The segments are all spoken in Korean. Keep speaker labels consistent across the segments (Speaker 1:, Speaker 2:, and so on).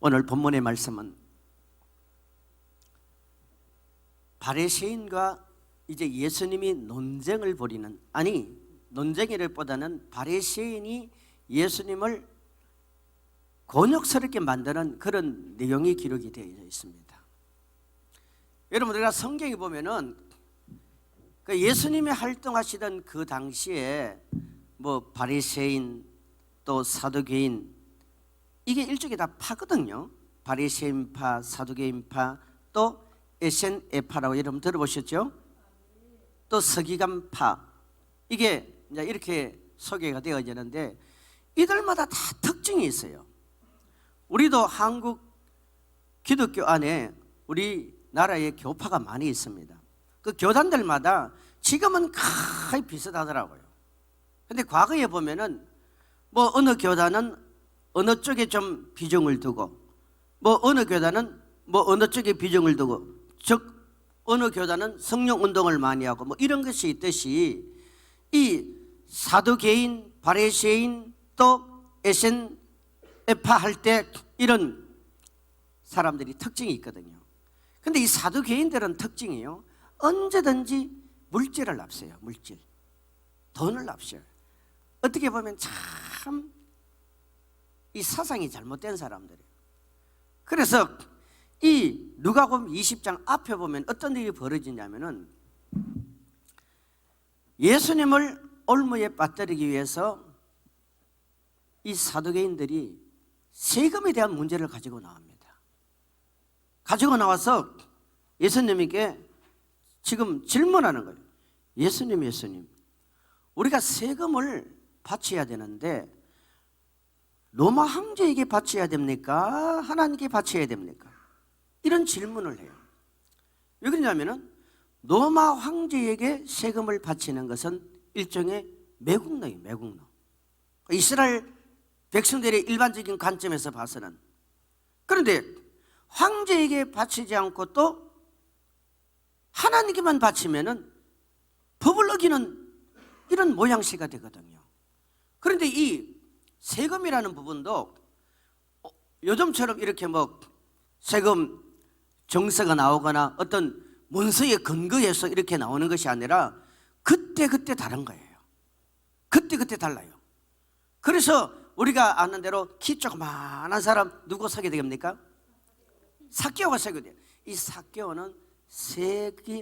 Speaker 1: 오늘 본문의 말씀은 바리새인과 이제 예수님이 논쟁을 벌이는, 아니 논쟁이라기보다는 바리새인이 예수님을 곤욕스럽게 만드는 그런 내용이 기록이 되어 있습니다. 여러분, 우리가 성경에 보면은 그 예수님이 활동하시던 그 당시에 뭐 바리새인 또 사두개인, 이게 일종의 다 파거든요. 바리새인파, 사두개인파, 또 에센에파라고 여러분 들어보셨죠? 또 서기관파, 이게 이제 이렇게 소개가 되어지는데 이들마다 다 특징이 있어요. 우리도 한국 기독교 안에 우리나라에 교파가 많이 있습니다. 그 교단들마다 지금은 거의 비슷하더라고요. 근데 과거에 보면은 뭐 어느 교단은 어느 쪽에 좀 비중을 두고, 뭐 어느 교단은 뭐 어느 쪽에 비중을 두고, 즉 어느 교단은 성령 운동을 많이 하고 뭐 이런 것이 있듯이 이 사두개인, 바리새인 또 에센에파 할 때 이런 사람들이 특징이 있거든요. 근데 이 사두개인들은 특징이요, 언제든지 물질을 납세요. 물질, 돈을 납세요. 어떻게 보면 참 이 사상이 잘못된 사람들이에요. 그래서 이 누가복음 20장 앞에 보면 어떤 일이 벌어지냐면은 예수님을 올무에 빠뜨리기 위해서 이 사두개인들이 세금에 대한 문제를 가지고 나옵니다. 가지고 나와서 예수님에게 지금 질문하는 거예요. 예수님, 우리가 세금을 바쳐야 되는데 로마 황제에게 바쳐야 됩니까? 하나님께 바쳐야 됩니까? 이런 질문을 해요. 왜 그러냐면은 로마 황제에게 세금을 바치는 것은 일종의 매국노예요. 매국노. 이스라엘 백성들의 일반적인 관점에서 봐서는. 그런데 황제에게 바치지 않고 또 하나님께만 바치면은 법을 어기는 이런 모양새가 되거든요. 그런데 이 세금이라는 부분도 요즘처럼 이렇게 뭐 세금 정서가 나오거나 어떤 문서에 근거해서 이렇게 나오는 것이 아니라 그때 다른 거예요. 그때 달라요. 그래서 우리가 아는 대로 키 조그만한 사람 누구 사게 됩니까? 삭개오가 사게 돼요. 이 삭개오는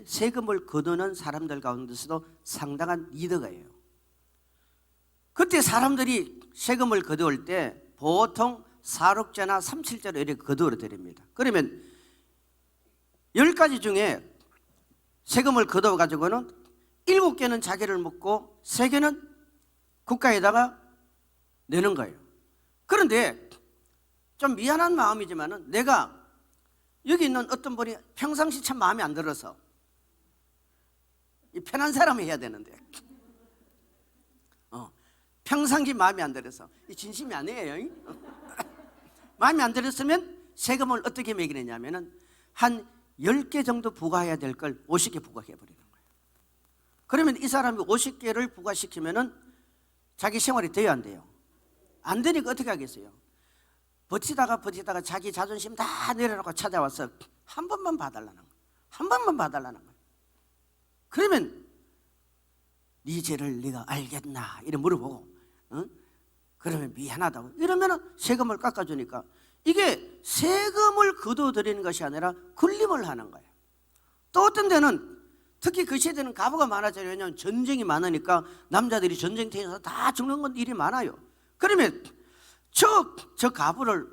Speaker 1: 세금을 거두는 사람들 가운데서도 상당한 리더가예요. 그때 사람들이 세금을 거두을 때 보통 4록제나 3,7제로 이렇게 거두어 드립니다. 그러면 10가지 중에 세금을 거두어 가지고는 7개는 자기를 묻고 3개는 국가에다가 내는 거예요. 그런데 좀 미안한 마음이지만은 내가 여기 있는 어떤 분이 평상시 참 마음에 안 들어서, 이 편한 사람이 해야 되는데 평상시 마음에 안 들어서, 이 진심이 아니에요. 마음에 안 들었으면 세금을 어떻게 매기느냐면은 한 10개 정도 부과해야 될 걸 50개 부과해 버리는 거예요. 그러면 이 사람이 50개를 부과시키면은 자기 생활이 돼요, 안 돼요? 안 되니까 어떻게 하겠어요? 버티다가 자기 자존심 다 내려놓고 찾아와서 한 번만 봐달라는 거예요. 한 번만 봐달라는 거예요. 그러면 네 죄를 네가 알겠나? 이래 물어보고, 그러면 미안하다고 이러면 세금을 깎아주니까 이게 세금을 거둬들이는 것이 아니라 군림을 하는 거예요. 또 어떤 데는 특히 그 시대는 가부가 많아져요. 왜냐하면 전쟁이 많으니까 남자들이 전쟁터에서 다 죽는 건 일이 많아요. 그러면 저 가부를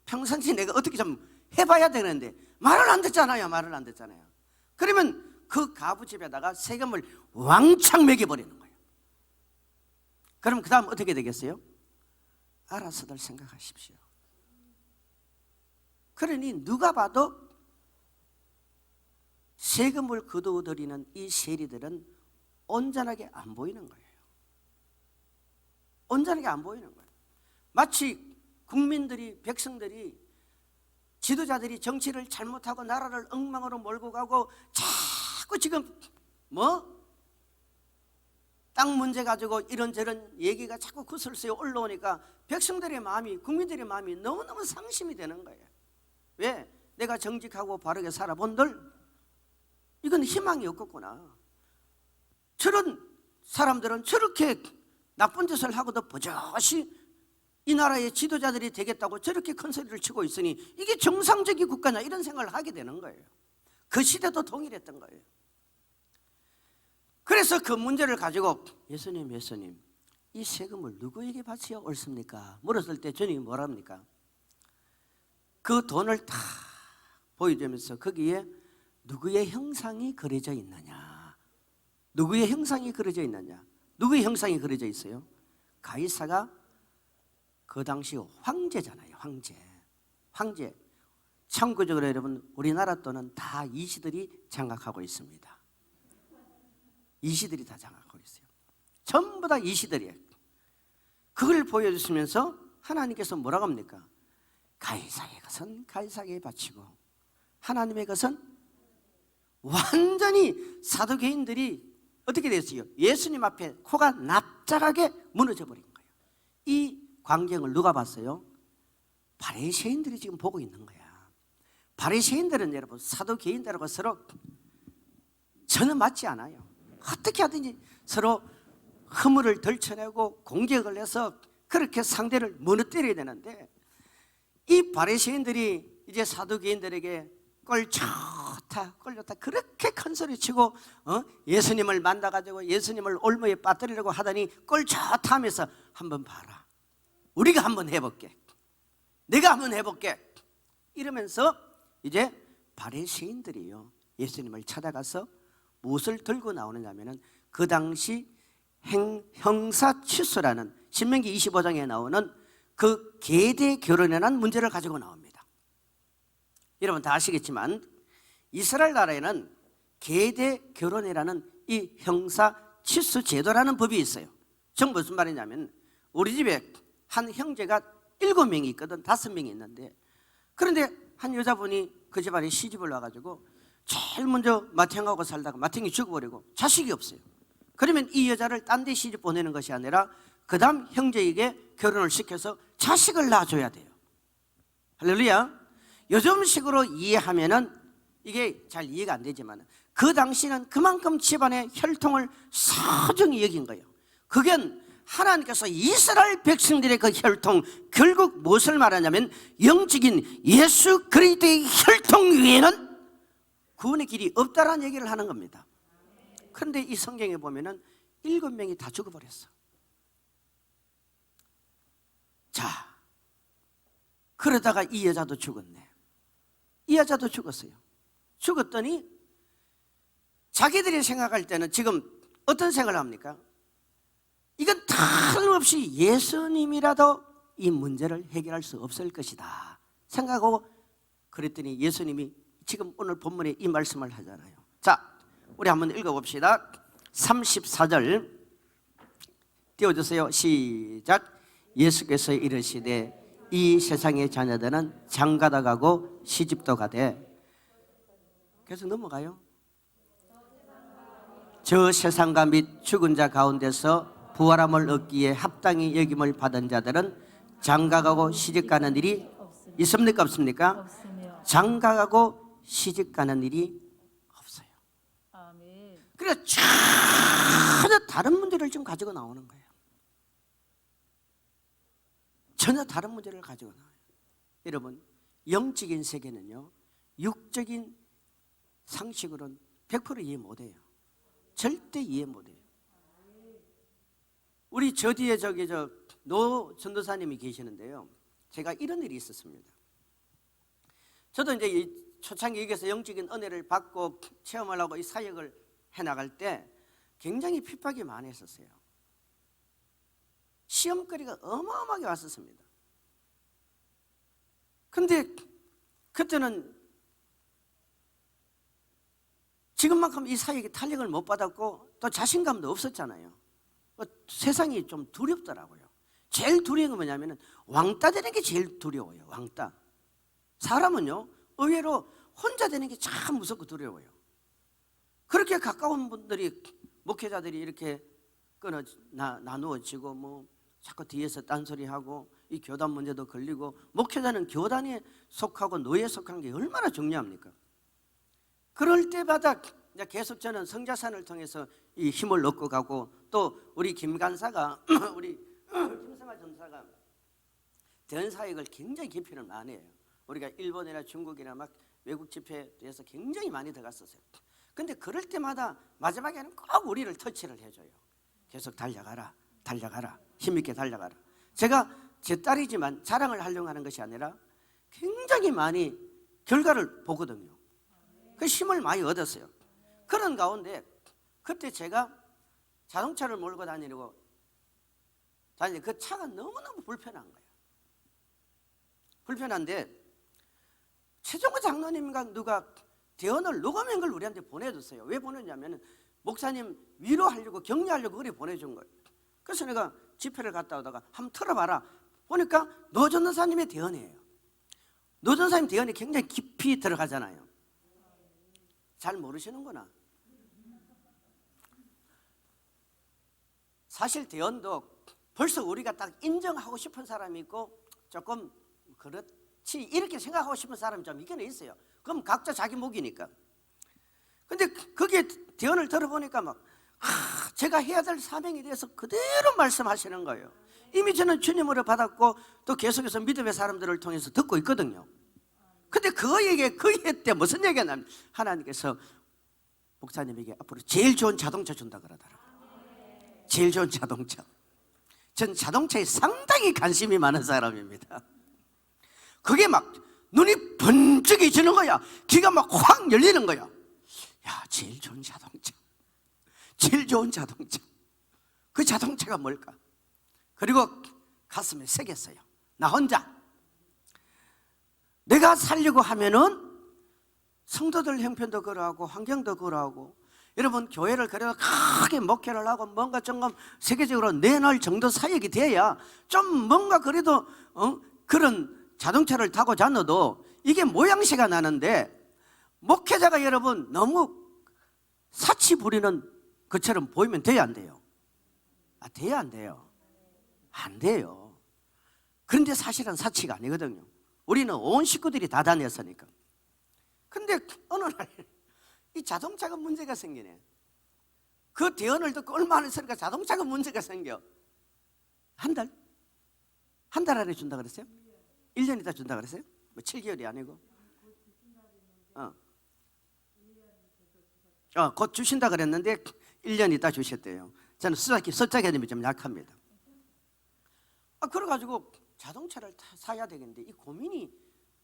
Speaker 1: 평상시 내가 어떻게 좀 해봐야 되는데 말을 안 듣잖아요. 그러면 그 가부 집에다가 세금을 왕창 매겨버리는 거예요. 그럼 그 다음 어떻게 되겠어요? 알아서들 생각하십시오. 그러니 누가 봐도 세금을 거두어들이는 이 세리들은 온전하게 안 보이는 거예요. 온전하게 안 보이는 거예요. 마치 국민들이, 백성들이, 지도자들이 정치를 잘못하고 나라를 엉망으로 몰고 가고 자꾸 지금 땅 문제 가지고 이런저런 얘기가 자꾸 구설수에 올라오니까 백성들의 마음이, 국민들의 마음이 너무너무 상심이 되는 거예요. 왜? 내가 정직하고 바르게 살아본들 이건 희망이 없겠구나. 저런 사람들은 저렇게 나쁜 짓을 하고도 버젓이 이 나라의 지도자들이 되겠다고 저렇게 큰 소리를 치고 있으니 이게 정상적인 국가냐 이런 생각을 하게 되는 거예요. 그 시대도 동일했던 거예요. 그래서 그 문제를 가지고 예수님 이 세금을 누구에게 바치어 옳습니까? 물었을 때 주님이 뭐랍니까? 그 돈을 다 보여주면서 거기에 누구의 형상이 그려져 있느냐, 누구의 형상이 그려져 있느냐, 누구의 형상이 그려져 있어요? 가이사가 그 당시 황제잖아요. 황제. 참고적으로 여러분 우리나라 돈은 다 이시들이 장악하고 있습니다. 이시들이 다 장악하고 있어요. 전부 다 이시들이에요. 그걸 보여주시면서 하나님께서 뭐라고 합니까? 가이사의 것은 가이사에게 바치고 하나님의 것은, 완전히 사두개인들이 어떻게 됐어요? 예수님 앞에 코가 납작하게 무너져 버린 거예요. 이 광경을 누가 봤어요? 바리새인들이 지금 보고 있는 거야. 바리새인들은 여러분 사두개인들하고 서로 전혀 맞지 않아요. 어떻게 하든지 서로 허물을 덜쳐내고 공격을 해서 그렇게 상대를 무너뜨려야 되는데, 이 바리새인들이 이제 사두개인들에게 꼴 좋다 그렇게 큰 소리 치고 예수님을 만나가지고 예수님을 올무에 빠뜨리려고 하더니 꼴 좋다 하면서 한번 봐라, 우리가 한번 해볼게, 내가 한번 해볼게 이러면서 이제 바리새인들이요 예수님을 찾아가서 무엇을 들고 나오느냐면은 그 당시 형사취소라는 신명기 25장에 나오는 그 계대 결혼이라는 문제를 가지고 나옵니다. 여러분 다 아시겠지만 이스라엘 나라에는 계대 결혼이라는 이 형사취소 제도라는 법이 있어요. 즉 무슨 말이냐면 우리 집에 한 형제가 7명이 있거든. 5명이 있는데, 그런데 한 여자분이 그 집안에 시집을 와가지고 제일 먼저 마탱하고 살다가 마탱이 죽어버리고 자식이 없어요. 그러면 이 여자를 딴 데 시집 보내는 것이 아니라 그 다음 형제에게 결혼을 시켜서 자식을 낳아줘야 돼요. 할렐루야. 요즘식으로 이해하면은 이게 잘 이해가 안 되지만 그 당시는 그만큼 집안의 혈통을 소중히 여긴 거예요. 그건 하나님께서 이스라엘 백성들의 그 혈통, 결국 무엇을 말하냐면 영적인 예수 그리스도의 혈통 위에는 구원의 길이 없다라는 얘기를 하는 겁니다. 그런데 이 성경에 보면은 7명이 다 죽어버렸어. 자, 그러다가 이 여자도 죽었네. 이 여자도 죽었어요. 죽었더니 자기들이 생각할 때는 지금 어떤 생각을 합니까? 이건 다름없이 예수님이라도 이 문제를 해결할 수 없을 것이다 생각하고, 그랬더니 예수님이 지금 오늘 본문에 이 말씀을 하잖아요. 자, 우리 한번 읽어봅시다. 34절 띄워주세요. 시작. 예수께서 이르시되 이 세상의 자녀들은 장가다 가고 시집도 가되, 계속 넘어가요. 저 세상과 및 죽은 자 가운데서 부활함을 얻기에 합당히 여김을 받은 자들은 장가가고 시집가는 일이 있습니까 없습니까? 장가가고 시집가는 일이 없어요. 그래서 전혀 다른 문제를 지금 가지고 나오는 거예요. 전혀 다른 문제를 가지고 나와요. 여러분, 영적인 세계는요 육적인 상식으로는 100% 이해 못해요. 절대 이해 못해요. 우리 저 뒤에 노 전도사님이 계시는데요, 제가 이런 일이 있었습니다. 저도 이제 이 초창기 여기서 영적인 은혜를 받고 체험하려고 이 사역을 해나갈 때 굉장히 핍박이 많이 했었어요. 시험거리가 어마어마하게 왔었습니다. 근데 그때는 지금만큼 이 사역에 탄력을 못 받았고 또 자신감도 없었잖아요. 세상이 좀 두렵더라고요. 제일 두려운 건 뭐냐면 왕따 되는 게 제일 두려워요. 왕따. 사람은요 의외로 혼자 되는 게 참 무섭고 두려워요. 그렇게 가까운 분들이, 목회자들이 이렇게 나누어지고 뭐 자꾸 뒤에서 딴소리하고 이 교단 문제도 걸리고, 목회자는 교단에 속하고 노예에 속한 게 얼마나 중요합니까? 그럴 때마다 계속 저는 성자산을 통해서 이 힘을 얻고 가고, 또 우리 김 간사가 우리 김성하 전사가 대언 사역을 굉장히 깊이를 많이 해요. 우리가 일본이나 중국이나 막 외국 집회에서 굉장히 많이 들어갔었어요. 근데 그럴 때마다 마지막에는 꼭 우리를 터치를 해줘요. 계속 달려가라, 달려가라, 힘있게 달려가라. 제가 제 딸이지만 자랑을 하려고 하는 것이 아니라 굉장히 많이 결과를 보거든요. 그 힘을 많이 얻었어요. 그런 가운데 그때 제가 자동차를 몰고 다니는 그 차가 너무너무 불편한 거예요. 불편한데 최종호 장로님과 누가 대언을 녹음한 걸 우리한테 보내줬어요. 왜 보냈냐면 목사님 위로하려고 격려하려고 그래 보내준 거예요. 그래서 내가 집회를 갔다 오다가 한번 틀어봐라 보니까 노 전도사님의 대언이에요. 노 전도사님 대언이 굉장히 깊이 들어가잖아요. 잘 모르시는구나. 사실 대언도 벌써 우리가 딱 인정하고 싶은 사람이 있고 조금 그렇지 이렇게 생각하고 싶은 사람이 좀 있긴 있어요. 그럼 각자 자기 목이니까. 근데 거기에 대언을 들어보니까 막 제가 해야 될 사명에 대해서 그대로 말씀하시는 거예요. 이미 저는 주님으로 받았고 또 계속해서 믿음의 사람들을 통해서 듣고 있거든요. 근데 그에게 때 무슨 얘기가 나면 하나님께서 목사님에게 앞으로 제일 좋은 자동차 준다 그러더라고요. 제일 좋은 자동차. 전 자동차에 상당히 관심이 많은 사람입니다. 그게 막 눈이 번쩍해지는 거야. 귀가 막 확 열리는 거야. 야, 제일 좋은 자동차, 제일 좋은 자동차. 그 자동차가 뭘까? 그리고 가슴에 새겼어요. 나 혼자 내가 살려고 하면은 성도들 형편도 그러하고 환경도 그러하고, 여러분 교회를 그래도 크게 목회를 하고 뭔가 좀 세계적으로 내놓을 정도 사역이 돼야 좀 뭔가 그래도 그런 자동차를 타고 자너도 이게 모양새가 나는데, 목회자가 여러분 너무 사치 부리는 것처럼 보이면 돼야 안 돼요? 돼야 안 돼요? 안 돼요. 그런데 사실은 사치가 아니거든요. 우리는 온 식구들이 다 다녔으니까. 근데 어느 날 이 자동차가 문제가 생기네. 그 대언을 듣고 얼마나 있으니까 자동차가 문제가 생겨. 한 달? 한 달 안에 준다 그랬어요? 1년 있다 준다 그랬어요? 뭐 7개월이 아니고 곧 주신다 그랬는데 1년 있다 주셨대요. 저는 숫자 개념이 좀 약합니다. 그래가지고 자동차를 사야 되겠는데 이 고민이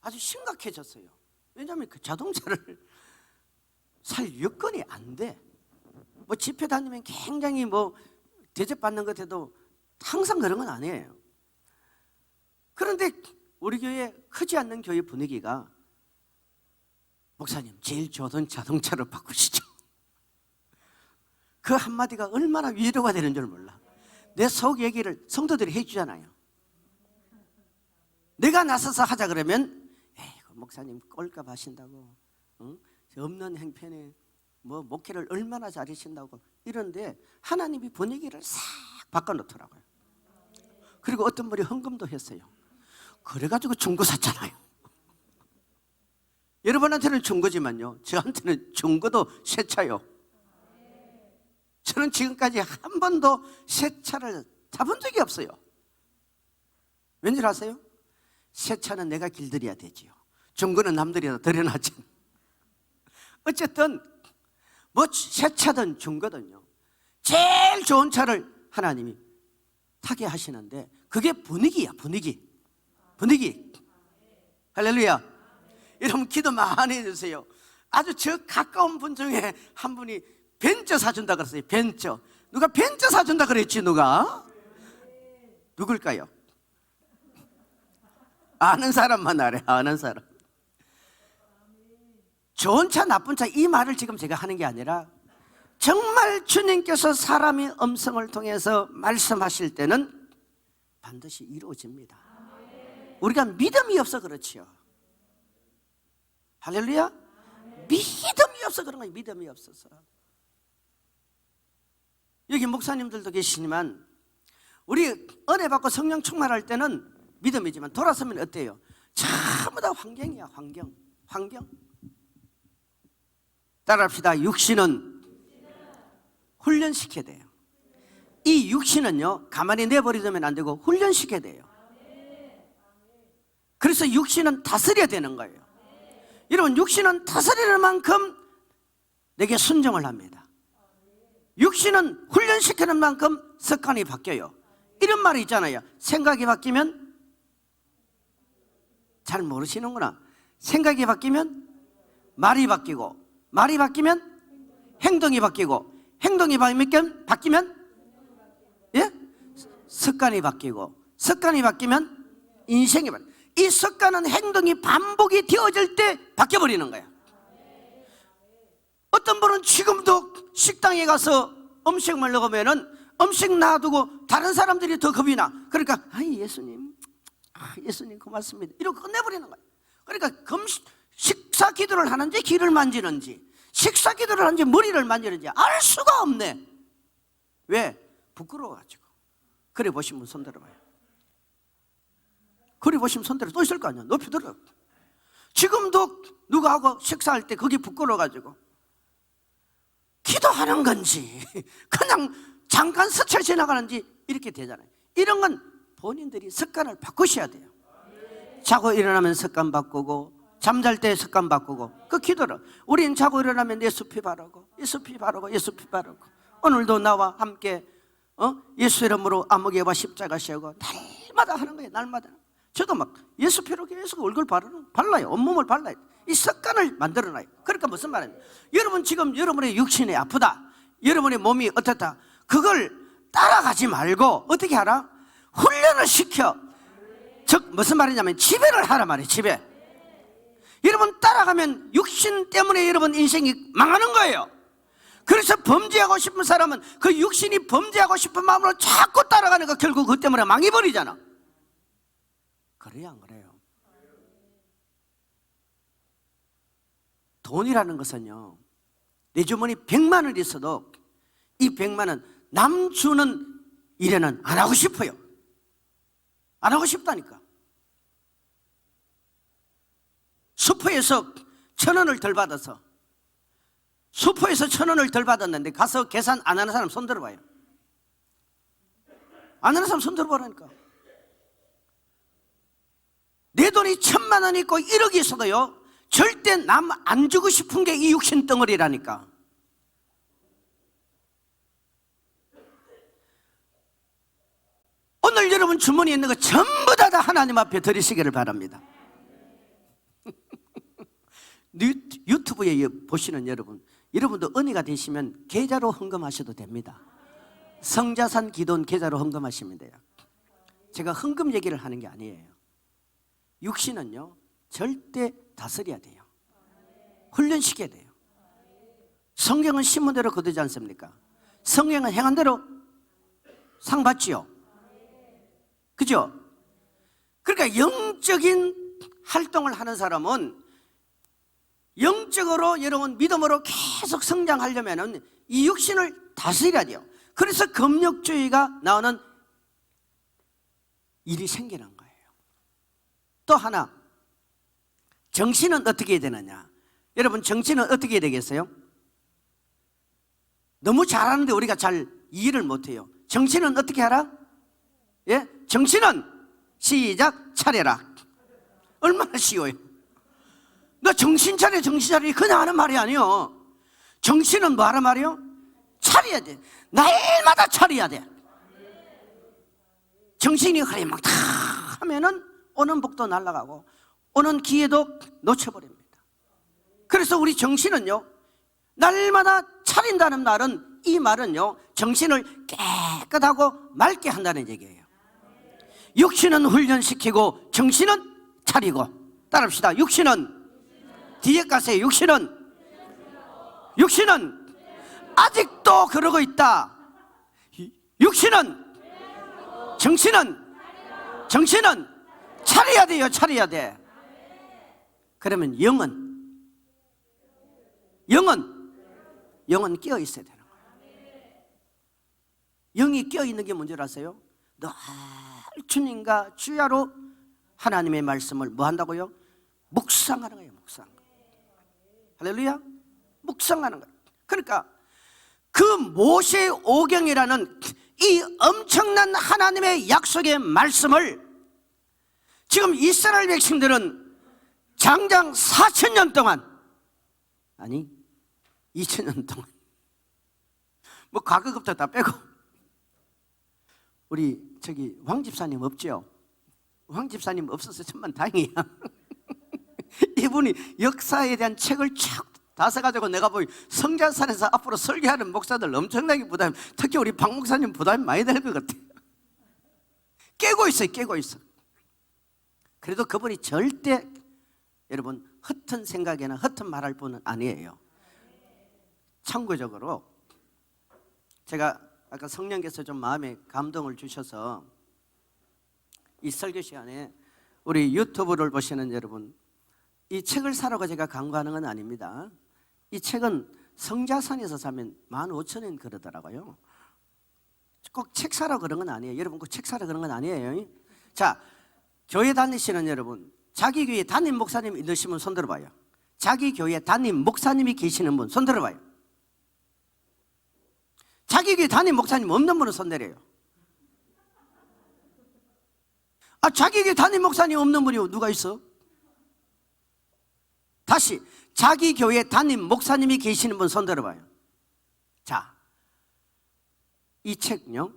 Speaker 1: 아주 심각해졌어요. 왜냐하면 그 자동차를 살 여건이 안 돼. 뭐 집회 다니면 굉장히 뭐 대접받는 것 해도 항상 그런 건 아니에요. 그런데 우리 교회 크지 않는 교회 분위기가 목사님 제일 좋은 자동차로 바꾸시죠. 그 한마디가 얼마나 위로가 되는 줄 몰라. 내 속 얘기를 성도들이 해주잖아요. 내가 나서서 하자 그러면 에이 목사님 꼴값 하신다고, 없는 행편에 뭐 목회를 얼마나 잘하신다고 이런데 하나님이 분위기를 싹 바꿔놓더라고요. 그리고 어떤 분이 헌금도 했어요. 그래가지고 중고 샀잖아요. 여러분한테는 중고지만요, 저한테는 중고도 새 차요. 저는 지금까지 한 번도 새 차를 타본 적이 없어요. 왠지 아세요? 새 차는 내가 길들여야 되지요. 중고는 남들이 다 들여놨지. 어쨌든 뭐 새 차든 중고든요, 제일 좋은 차를 하나님이 타게 하시는데 그게 분위기야. 분위기. 할렐루야. 여러분 기도 많이 해주세요. 아주 저 가까운 분 중에 한 분이 벤츠 사준다 그랬어요. 벤츠. 누가 벤츠 사준다 그랬지? 누굴까요? 아는 사람만 알아요. 아는 사람. 좋은 차 나쁜 차 이 말을 지금 제가 하는 게 아니라 정말 주님께서 사람의 음성을 통해서 말씀하실 때는 반드시 이루어집니다. 우리가 믿음이 없어 그렇지요. 할렐루야. 믿음이 없어 그런 거예요. 믿음이 없어서. 여기 목사님들도 계시지만 우리 은혜 받고 성령 충만할 때는 믿음이지만 돌아서면 어때요? 전부 다 환경이야. 환경. 따라합시다. 육신은 훈련시켜야 돼요. 이 육신은요, 가만히 내버려두면 안 되고 훈련시켜야 돼요. 그래서 육신은 다스려야 되는 거예요. 여러분, 육신은 다스리는 만큼 내게 순종을 합니다. 육신은 훈련시키는 만큼 습관이 바뀌어요. 이런 말이 있잖아요. 생각이 바뀌면, 잘 모르시는구나. 생각이 바뀌면 말이 바뀌고, 말이 바뀌면 행동이 바뀌고, 행동이 바뀌면 예? 습관이 바뀌고, 습관이 바뀌면 인생이 바뀌고, 이 습관은 행동이 반복이 되어질 때 바뀌어버리는 거야. 어떤 분은 지금도 식당에 가서 음식을 먹으면은 음식 놔두고 다른 사람들이 더 겁이 나. 그러니까 예수님, 예수님 고맙습니다, 이러고 끝내버리는 거야. 그러니까 식사 기도를 하는지 귀를 만지는지, 식사 기도를 하는지 머리를 만지는지 알 수가 없네. 왜? 부끄러워가지고. 그래 보시면 손 들어봐요. 그래 보시면 손 들어. 또 있을 거 아니야. 높이 들어. 지금도 누가 하고 식사할 때 그게 부끄러워가지고 기도하는 건지 그냥 잠깐 스쳐 지나가는지 이렇게 되잖아요. 이런 건 본인들이 습관을 바꾸셔야 돼요. 자고 일어나면 습관 바꾸고, 잠잘 때 습관 바꾸고, 그 기도를. 우린 자고 일어나면 예수피 바르고, 예수피 바르고, 예수피 바르고, 오늘도 나와 함께 예수 이름으로 암흑의와 십자가 씌우고, 날마다 하는 거예요. 날마다. 저도 막 예수피로 계속 얼굴 발라요. 온몸을 발라요. 이 습관을 만들어놔요. 그러니까 무슨 말이에요? 여러분 지금 여러분의 육신이 아프다, 여러분의 몸이 어떻다, 그걸 따라가지 말고 어떻게 하라? 훈련을 시켜. 즉 무슨 말이냐면 지배를 하라 말이에요. 지배. 여러분 따라가면 육신 때문에 여러분 인생이 망하는 거예요. 그래서 범죄하고 싶은 사람은 그 육신이 범죄하고 싶은 마음으로 자꾸 따라가니까 결국 그 때문에 망해버리잖아. 그래요, 안 그래요? 돈이라는 것은요, 내 주머니 100만 원 있어도 이 100만 원 남 주는 일에는 안 하고 싶어요. 안 하고 싶다니까. 슈퍼에서 1,000원을 덜 받아서, 슈퍼에서 1,000원을 덜 받았는데 가서 계산 안 하는 사람 손 들어봐요. 안 하는 사람 손 들어보라니까. 내 돈이 1,000만 원 있고 1억이 있어도요, 절대 남 안 주고 싶은 게 이 육신 덩어리라니까. 오늘 여러분 주머니에 있는 거 전부 다 하나님 앞에 드리시기를 바랍니다. 유튜브에 보시는 여러분도 은혜가 되시면 계좌로 헌금하셔도 됩니다. 성자산 기도는 계좌로 헌금하시면 돼요. 제가 헌금 얘기를 하는 게 아니에요. 육신은요, 절대 다스려야 돼요. 훈련시켜야 돼요. 성경은 신문 대로 거두지 않습니까? 성경은 행한 대로 상 받지요. 그죠? 그러니까 영적인 활동을 하는 사람은 영적으로 여러분 믿음으로 계속 성장하려면 이 육신을 다스려야 돼요. 그래서 금욕주의가 나오는 일이 생기는 거예요. 또 하나, 정신은 어떻게 해야 되느냐? 여러분 정신은 어떻게 해야 되겠어요? 너무 잘하는데 우리가 잘 이해를 못해요. 정신은 어떻게 하라? 예? 정신은 시작, 차려라. 얼마나 쉬워요. 너 정신 차려, 정신 차려, 그냥 하는 말이 아니요. 정신은 뭐 하란 말이요? 차려야 돼. 날마다 차려야 돼. 정신이 흐리멍 다 하면은 오는 복도 날아가고 오는 기회도 놓쳐버립니다. 그래서 우리 정신은요, 날마다 차린다는 말은, 이 말은요, 정신을 깨끗하고 맑게 한다는 얘기예요. 육신은 훈련시키고 정신은 차리고. 따라합시다. 육신은, 뒤에 가세요. 육신은 아직도 그러고 있다. 육신은, 정신은 차려야 돼요. 차려야 돼. 그러면 영은 끼어 있어야 되는 거예요. 영이 끼어 있는 게 뭔지 아세요? 늘 주님과 주야로 하나님의 말씀을 뭐 한다고요? 묵상하는 거예요. 묵상. 할렐루야. 묵상하는 거예요. 그러니까 그 모세 오경이라는 이 엄청난 하나님의 약속의 말씀을 지금 이스라엘 백성들은 장장 4,000년 동안, 아니 2,000년 동안, 뭐 과거 것부터 다 빼고, 우리 저기 왕 집사님 없죠? 왕 집사님 없어서 천만 다행이야. 이분이 역사에 대한 책을 쭉 다 써가지고 내가 보기 성자산에서 앞으로 설교하는 목사들 엄청나게 부담, 특히 우리 박 목사님 부담이 많이 될 것 같아요. 깨고 있어요. 깨고 있어. 그래도 그분이 절대 여러분 헛된 생각이나 헛된 말할 분은 아니에요. 참고적으로 제가 아까 성령께서 좀 마음에 감동을 주셔서 이 설교 시간에 우리 유튜브를 보시는 여러분, 이 책을 사라고 제가 광고하는 건 아닙니다. 이 책은 성자산에서 사면 15,000원 그러더라고요. 꼭 책 사라고 그런 건 아니에요. 여러분 꼭 책 사라고 그런 건 아니에요. 자, 교회 다니시는 여러분, 자기 교회 담임 목사님 있으시면 손 들어봐요. 자기 교회 담임 목사님이 계시는 분 손 들어봐요. 자기 교회 담임 목사님 없는 분은 손 내려요. 아, 자기 교회 담임 목사님 없는 분이 누가 있어? 다시, 자기 교회 담임 목사님이 계시는 분 손 들어봐요. 자, 이 책요,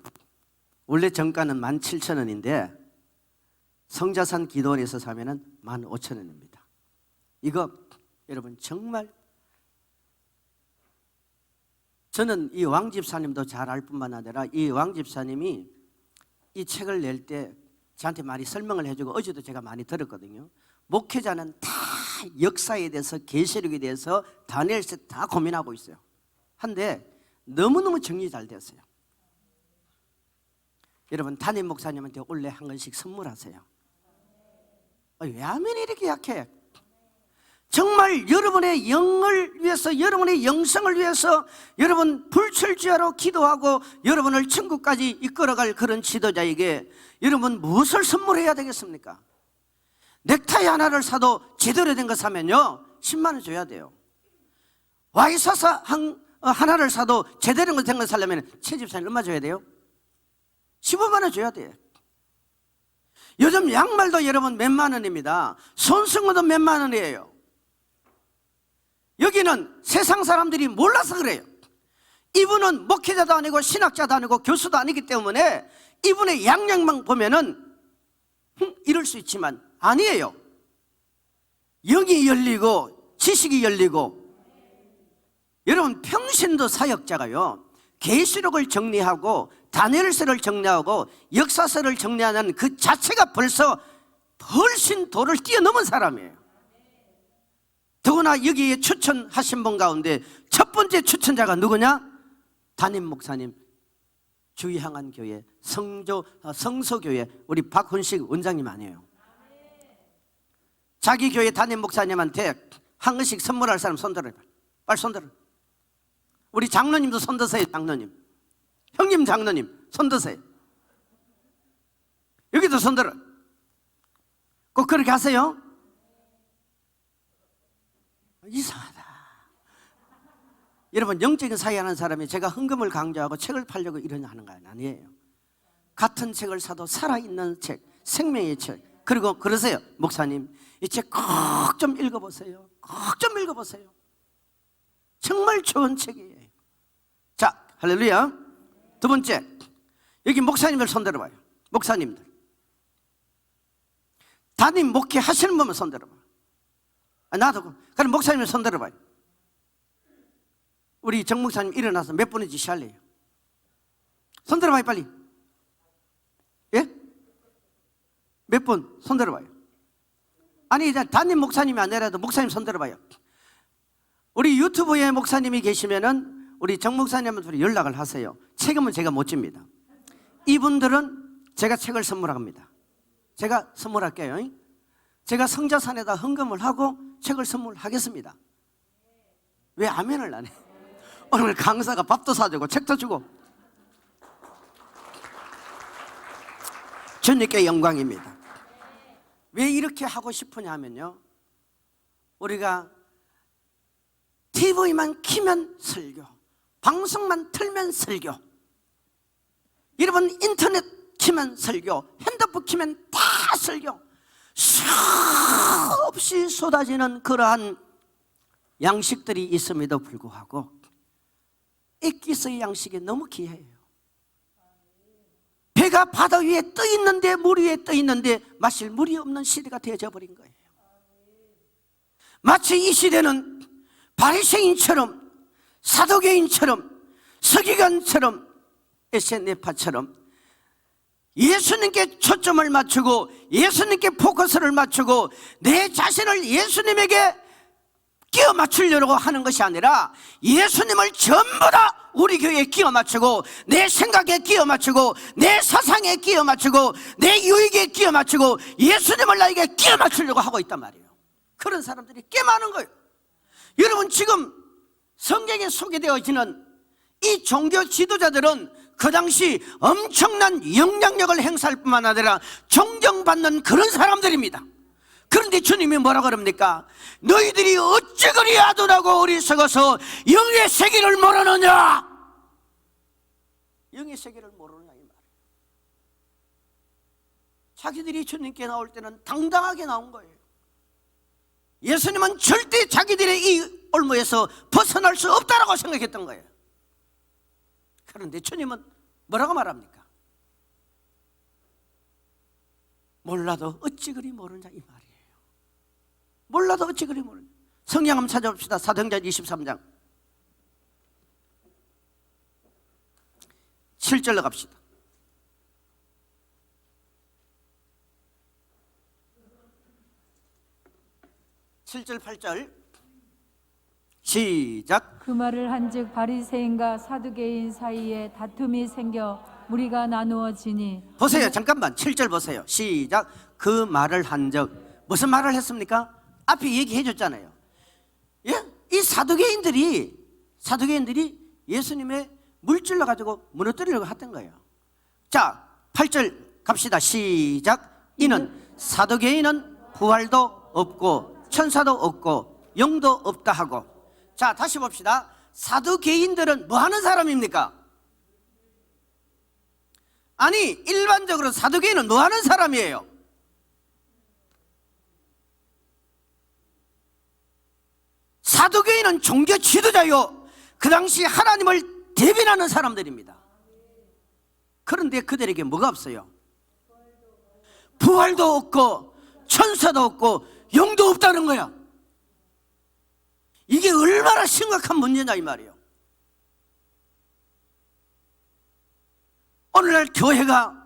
Speaker 1: 원래 정가는 17,000원인데 성자산 기도원에서 사면은 15,000원입니다. 이거 여러분 정말, 저는 이 왕 집사님도 잘 알 뿐만 아니라 이 왕 집사님이 이 책을 낼 때 저한테 많이 설명을 해주고 어제도 제가 많이 들었거든요. 목회자는 다 역사에 대해서, 계시록에 대해서, 다니엘서 다 고민하고 있어요. 한데 너무너무 정리 잘 됐어요. 여러분 담임 목사님한테 원래 한 권씩 선물하세요. 왜 하면 이렇게 약해? 정말 여러분의 영을 위해서, 여러분의 영성을 위해서 여러분 불철주야로 기도하고 여러분을 천국까지 이끌어갈 그런 지도자에게 여러분 무엇을 선물해야 되겠습니까? 넥타이 하나를 사도 제대로 된 거 사면요 10만 원 줘야 돼요. 와이셔츠 하나를 사도 제대로 된 거 사려면 최 집사님 얼마 줘야 돼요? 15만 원 줘야 돼요. 요즘 양말도 여러분 몇만 원입니다. 손승구도 몇만 원이에요. 여기는 세상 사람들이 몰라서 그래요. 이분은 목회자도 아니고 신학자도 아니고 교수도 아니기 때문에 이분의 양력만 보면은 이럴 수 있지만 아니에요. 영이 열리고 지식이 열리고, 여러분 평신도 사역자가요 계시록을 정리하고 다니엘서를 정리하고 역사서를 정리하는 그 자체가 벌써 훨씬 도를 뛰어넘은 사람이에요. 더구나 여기에 추천하신 분 가운데 첫 번째 추천자가 누구냐? 담임 목사님, 주의항한 교회 성소교회 우리 박훈식 원장님 아니에요. 자기 교회 담임 목사님한테 한 권씩 선물할 사람 손 들어요. 빨리 손 들어요. 우리 장로님도 손 드세요. 장로님, 형님 장로님 손 드세요. 여기도 손 들어. 꼭 그렇게 하세요. 이상하다. 여러분 영적인 사회하는 사람이 제가 헌금을 강조하고 책을 팔려고 이러냐 하는 거 아니에요. 같은 책을 사도 살아있는 책, 생명의 책. 그리고 그러세요. 목사님 이 책 꼭 좀 읽어보세요. 꼭 좀 읽어보세요. 정말 좋은 책이에요. 자, 할렐루야. 두 번째, 여기 목사님들 손 들어봐요. 목사님들, 담임 목회 하시는 분만 손 들어봐. 나도 그럼 목사님 손 들어봐요. 우리 정 목사님 일어나서 몇 분인지 시할래요. 손 들어봐요 빨리. 예? 몇 분? 손 들어봐요. 아니 담임 목사님이 아니라도 목사님 손 들어봐요. 우리 유튜브에 목사님이 계시면은 우리 정 목사님한테 연락을 하세요. 책임은 제가 못 집니다. 이분들은 제가 책을 선물합니다. 제가 선물할게요. 제가 성자산에다 헌금을 하고 책을 선물하겠습니다. 왜 아멘을 안 해? 오늘 강사가 밥도 사주고 책도 주고. 주님께 영광입니다. 왜 이렇게 하고 싶으냐 하면요, 우리가 TV만 키면 설교, 방송만 틀면 설교, 여러분 인터넷 키면 설교, 핸드폰 키면 다 설교, 수없이 쏟아지는 그러한 양식들이 있음에도 불구하고 엑기스의 양식이 너무 귀해요. 배가 바다 위에 떠 있는데, 물 위에 떠 있는데 마실 물이 없는 시대가 되어져 버린 거예요. 마치 이 시대는 바리새인처럼, 사두개인처럼, 서기관처럼, 에세네파처럼 예수님께 초점을 맞추고 예수님께 포커스를 맞추고 내 자신을 예수님에게 끼워 맞추려고 하는 것이 아니라 예수님을 전부 다 우리 교회에 끼워 맞추고 내 생각에 끼워 맞추고 내 사상에 끼워 맞추고 내 유익에 끼워 맞추고 예수님을 나에게 끼워 맞추려고 하고 있단 말이에요. 그런 사람들이 꽤 많은 거예요. 여러분, 지금 성경에 소개되어지는 이 종교 지도자들은 그 당시 엄청난 영향력을 행사할 뿐만 아니라 존경받는 그런 사람들입니다. 그런데 주님이 뭐라 그럽니까? 너희들이 어찌 그리 아둔하고 어리석어서 영의 세계를 모르느냐? 영의 세계를 모르느냐 이 말이에요. 자기들이 주님께 나올 때는 당당하게 나온 거예요. 예수님은 절대 자기들의 이 올무에서 벗어날 수 없다라고 생각했던 거예요. 그런데 주님은 뭐라고 말합니까? 몰라도 어찌 그리 모르냐 이 말이에요. 몰라도 어찌 그리 모르냐. 성경 한번 찾아봅시다. 사도행전 23장 7절로 갑시다. 7절 8절 시작.
Speaker 2: 그 말을 한즉 바리새인과 사두개인 사이에 다툼이 생겨 무리가 나누어지니.
Speaker 1: 보세요. 잠깐만 7절 보세요. 시작. 그 말을 한즉, 무슨 말을 했습니까? 앞에 얘기해 줬잖아요. 예? 이 사두개인들이 예수님의 물질러 가지고 무너뜨리려고 했던 거예요. 자 8절 갑시다. 시작. 이는 사두개인은 부활도 없고 천사도 없고 영도 없다 하고. 자 다시 봅시다. 사두개인들은 뭐 하는 사람입니까? 아니 일반적으로 사두개인은 뭐 하는 사람이에요? 사두개인은 종교 지도자요, 그 당시 하나님을 대변하는 사람들입니다. 그런데 그들에게 뭐가 없어요? 부활도 없고 천사도 없고 영도 없다는 거야. 이게 얼마나 심각한 문제냐 이 말이에요. 오늘날 교회가,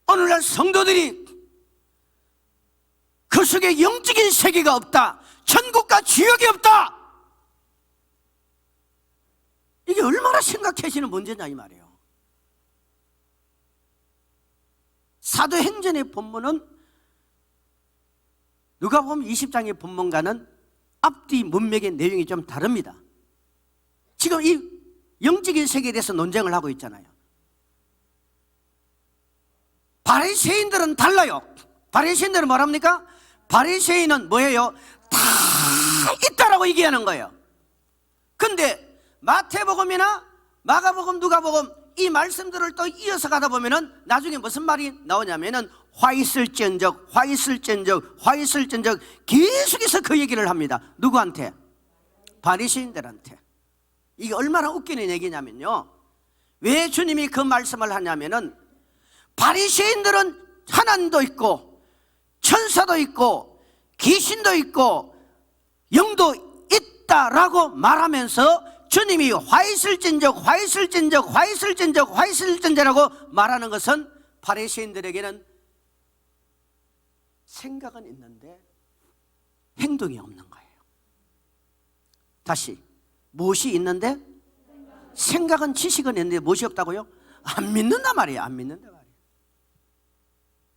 Speaker 1: 오늘날 성도들이 그 속에 영적인 세계가 없다, 천국과 지옥이 없다, 이게 얼마나 심각해지는 문제냐 이 말이에요. 사도행전의 본문은 누가복음 20장의 본문과는 앞뒤 문맥의 내용이 좀 다릅니다. 지금 이 영적인 세계에 대해서 논쟁을 하고 있잖아요. 바리새인들은 달라요. 바리새인들은 뭐랍니까? 바리새인은 뭐예요? 다 있다라고 얘기하는 거예요. 근데 마태복음이나 마가복음, 누가복음 이 말씀들을 또 이어서 가다 보면은 나중에 무슨 말이 나오냐면은 화 있을지언정, 화 있을지언정, 화 있을지언정 계속해서 그 얘기를 합니다. 누구한테? 바리새인들한테. 이게 얼마나 웃기는 얘기냐면요, 왜 주님이 그 말씀을 하냐면은 바리새인들은 하나님도 있고 천사도 있고 귀신도 있고 영도 있다라고 말하면서 주님이 화 있을진적, 화 있을진적, 화 있을진적, 화 있을진적라고 말하는 것은 바리새인들에게는 생각은 있는데 행동이 없는 거예요. 다시, 무엇이 있는데 생각은, 지식은 있는데 무엇이 없다고요? 안 믿는단 말이에요. 안 믿는단 말이에요.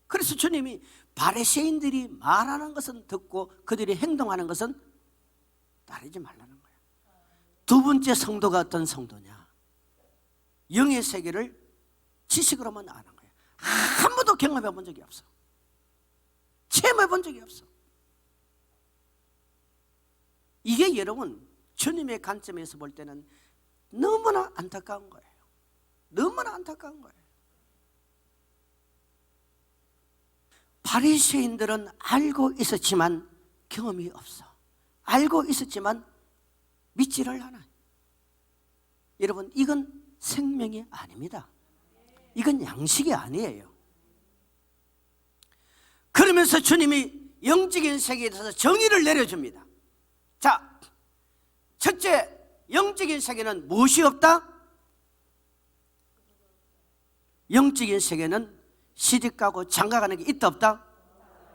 Speaker 1: 그래서 주님이 바리새인들이 말하는 것은 듣고 그들이 행동하는 것은 따르지 말라는 거예요. 두 번째 성도가 어떤 성도냐? 영의 세계를 지식으로만 아는 거예요. 한 번도 경험해 본 적이 없어. 체험해 본 적이 없어. 이게 여러분 주님의 관점에서 볼 때는 너무나 안타까운 거예요. 너무나 안타까운 거예요. 바리새인들은 알고 있었지만 경험이 없어. 알고 있었지만 믿지를 않아요. 여러분, 이건 생명이 아닙니다. 이건 양식이 아니에요. 그러면서 주님이 영적인 세계에 대해서 정의를 내려줍니다. 자, 첫째, 영적인 세계는 무엇이 없다? 영적인 세계는 시집가고 장가가는 게 있다 없다?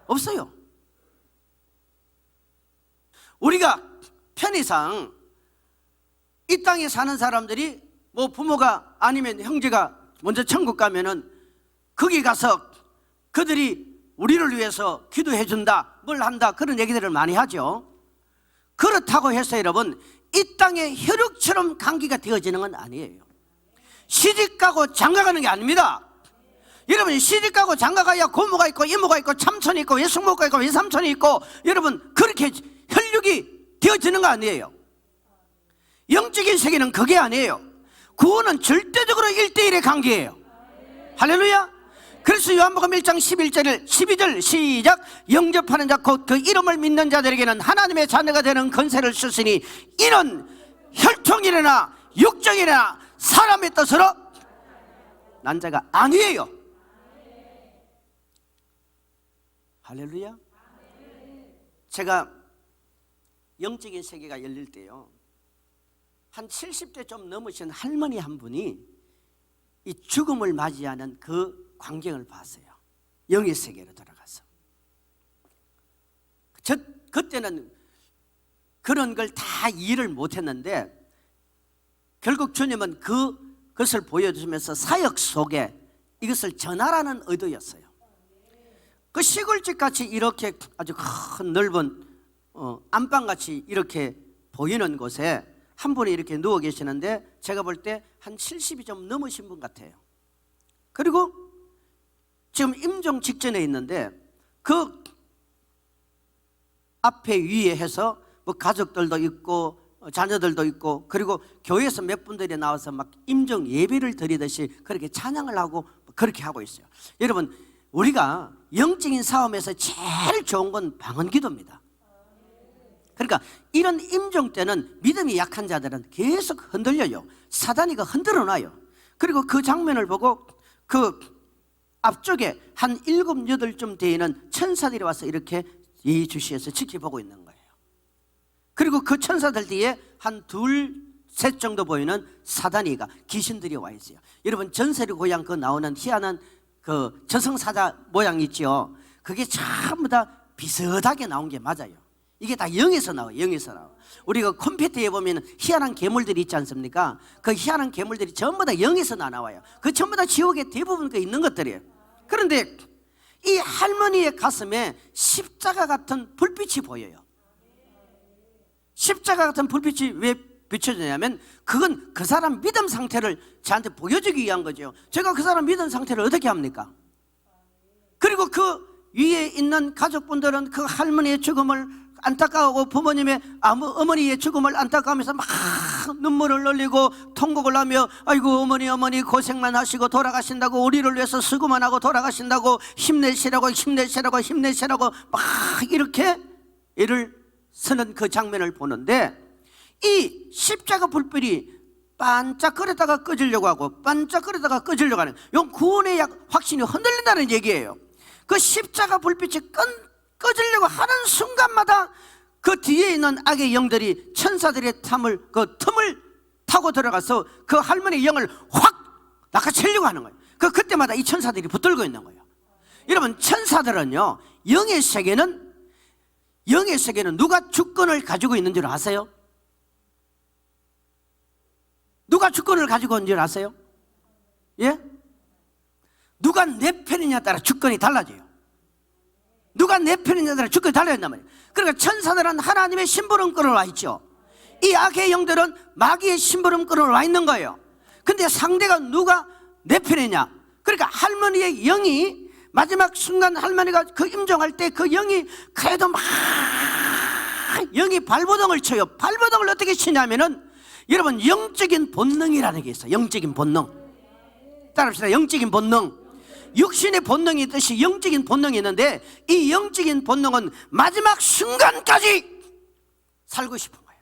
Speaker 1: 없어요. 우리가 편의상 이 땅에 사는 사람들이 뭐 부모가 아니면 형제가 먼저 천국 가면은 거기 가서 그들이 우리를 위해서 기도해 준다, 뭘 한다, 그런 얘기들을 많이 하죠. 그렇다고 해서 여러분 이 땅에 혈육처럼 관계가 되어지는 건 아니에요. 시집가고 장가가는 게 아닙니다. 여러분, 시집가고 장가가야 고모가 있고 이모가 있고 참촌이 있고 외숙모가 있고 외삼촌이 있고, 여러분 그렇게 혈육이 되어지는 거 아니에요. 영적인 세계는 그게 아니에요. 구원은 절대적으로 1대1의 관계예요. 할렐루야. 그래서 요한복음 1장 12절 시작. 영접하는 자 곧 그 이름을 믿는 자들에게는 하나님의 자녀가 되는 권세를 주시니 이는 혈통이나 육정이나 사람의 뜻으로 난 자가 아니에요. 할렐루야. 제가 영적인 세계가 열릴 때요, 한 70대 좀 넘으신 할머니 한 분이 이 죽음을 맞이하는 그 광경을 봤어요. 영의 세계로 들어가서. 그때는 그런 걸 다 이해를 못했는데 결국 주님은 그것을 보여주면서 사역 속에 이것을 전하라는 의도였어요. 그 시골집 같이 이렇게 아주 큰 넓은 안방같이 이렇게 보이는 곳에 한 분이 이렇게 누워 계시는데 제가 볼 때 한 70이 좀 넘으신 분 같아요. 그리고 지금 임종 직전에 있는데 그 앞에 위에 해서 뭐 가족들도 있고 자녀들도 있고, 그리고 교회에서 몇 분들이 나와서 막 임종 예배를 드리듯이 그렇게 찬양을 하고 그렇게 하고 있어요. 여러분, 우리가 영적인 싸움에서 제일 좋은 건 방언 기도입니다. 그러니까 이런 임종 때는 믿음이 약한 자들은 계속 흔들려요. 사단이가 흔들어 놔요. 그리고 그 장면을 보고 그 앞쪽에 한 7, 8쯤 되는 천사들이 와서 이렇게 예의주시해서 지켜보고 있는 거예요. 그리고 그 천사들 뒤에 한 2, 3 정도 보이는 사단이가 귀신들이 와 있어요. 여러분, 전설의 고향 그 나오는 희한한 그 저승사자 모양 있죠. 그게 전부 다 비슷하게 나온 게 맞아요. 이게 다 영에서 나와요. 영에서 나와. 우리가 컴퓨터에 보면 희한한 괴물들이 있지 않습니까? 그 희한한 괴물들이 전부 다 영에서 나와요. 그 전부 다 지옥에 대부분 그 있는 것들이에요. 그런데 이 할머니의 가슴에 십자가 같은 불빛이 보여요. 십자가 같은 불빛이 왜 비춰지냐면 그건 그 사람 믿음 상태를 저한테 보여주기 위한 거죠. 제가 그 사람 믿음 상태를 어떻게 합니까? 그리고 그 위에 있는 가족분들은 그 할머니의 죽음을 안타까워하고 부모님의 어머니의 죽음을 안타까워하면서 막 눈물을 흘리고 통곡을 하며 아이고 어머니 고생만 하시고 돌아가신다고, 우리를 위해서 수고만 하고 돌아가신다고, 힘내시라고 막 이렇게 애를 쓰는 그 장면을 보는데, 이 십자가 불빛이 반짝거렸다가 꺼지려고 하고 반짝거렸다가 꺼지려고 하는 이 구원의 확신이 흔들린다는 얘기예요. 그 십자가 불빛이 꺼지려고 하는 순간마다 그 뒤에 있는 악의 영들이 천사들의 틈을 타고 들어가서 그 할머니의 영을 확 낚아채려고 하는 거예요. 그때마다 이 천사들이 붙들고 있는 거예요. 여러분, 천사들은요, 영의 세계는 누가 주권을 가지고 있는 줄 아세요? 누가 주권을 가지고 있는 줄 아세요? 예? 누가 내 편이냐에 따라 주권이 달라져요. 누가 내 편이냐에 따라 주권이 달라진단 말이에요. 그러니까 천사들은 하나님의 심부름꾼으로 와 있죠. 이 악의 영들은 마귀의 심부름꾼으로 와 있는 거예요. 근데 상대가 누가 내 편이냐? 그러니까 할머니의 영이 마지막 순간 할머니가 그 임종할 때 그 영이 그래도 막 영이 발버둥을 쳐요. 발버둥을 어떻게 치냐면은 여러분 영적인 본능이라는 게 있어요. 영적인 본능. 따라합시다. 영적인 본능. 육신의 본능이 있듯이 영적인 본능이 있는데 이 영적인 본능은 마지막 순간까지 살고 싶은 거예요.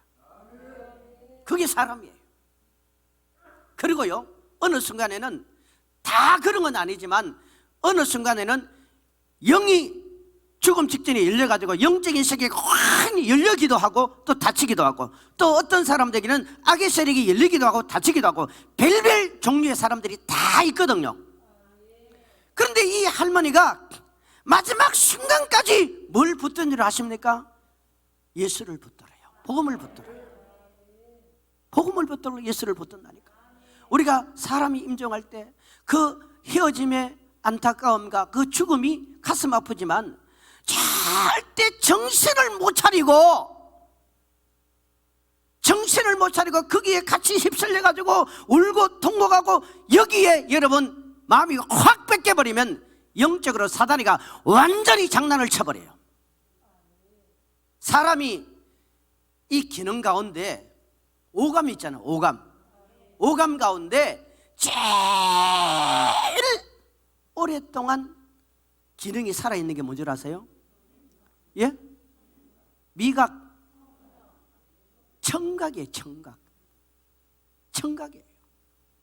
Speaker 1: 그게 사람이에요. 그리고요 어느 순간에는 다 그런 건 아니지만 어느 순간에는 영이 죽음 직전에 열려가지고 영적인 세계가 확 열리기도 하고 또 닫히기도 하고 또 어떤 사람들에게는 악의 세력이 열리기도 하고 닫히기도 하고 별별 종류의 사람들이 다 있거든요. 그런데 이 할머니가 마지막 순간까지 뭘 붙든 줄 아십니까? 예수를 붙들어요. 복음을 붙들어요. 복음을 붙들고 예수를 붙든다니까. 우리가 사람이 임종할 때 그 헤어짐의 안타까움과 그 죽음이 가슴 아프지만 절대 정신을 못 차리고 거기에 같이 휩쓸려 가지고 울고 통곡하고 여기에 여러분 마음이 확 뺏겨버리면 영적으로 사단이가 완전히 장난을 쳐버려요. 사람이 이 기능 가운데 오감이 있잖아요. 오감 가운데 제일 오랫동안 기능이 살아있는 게 뭔지 아세요? 예? 미각. 청각이에요. 청각이에요.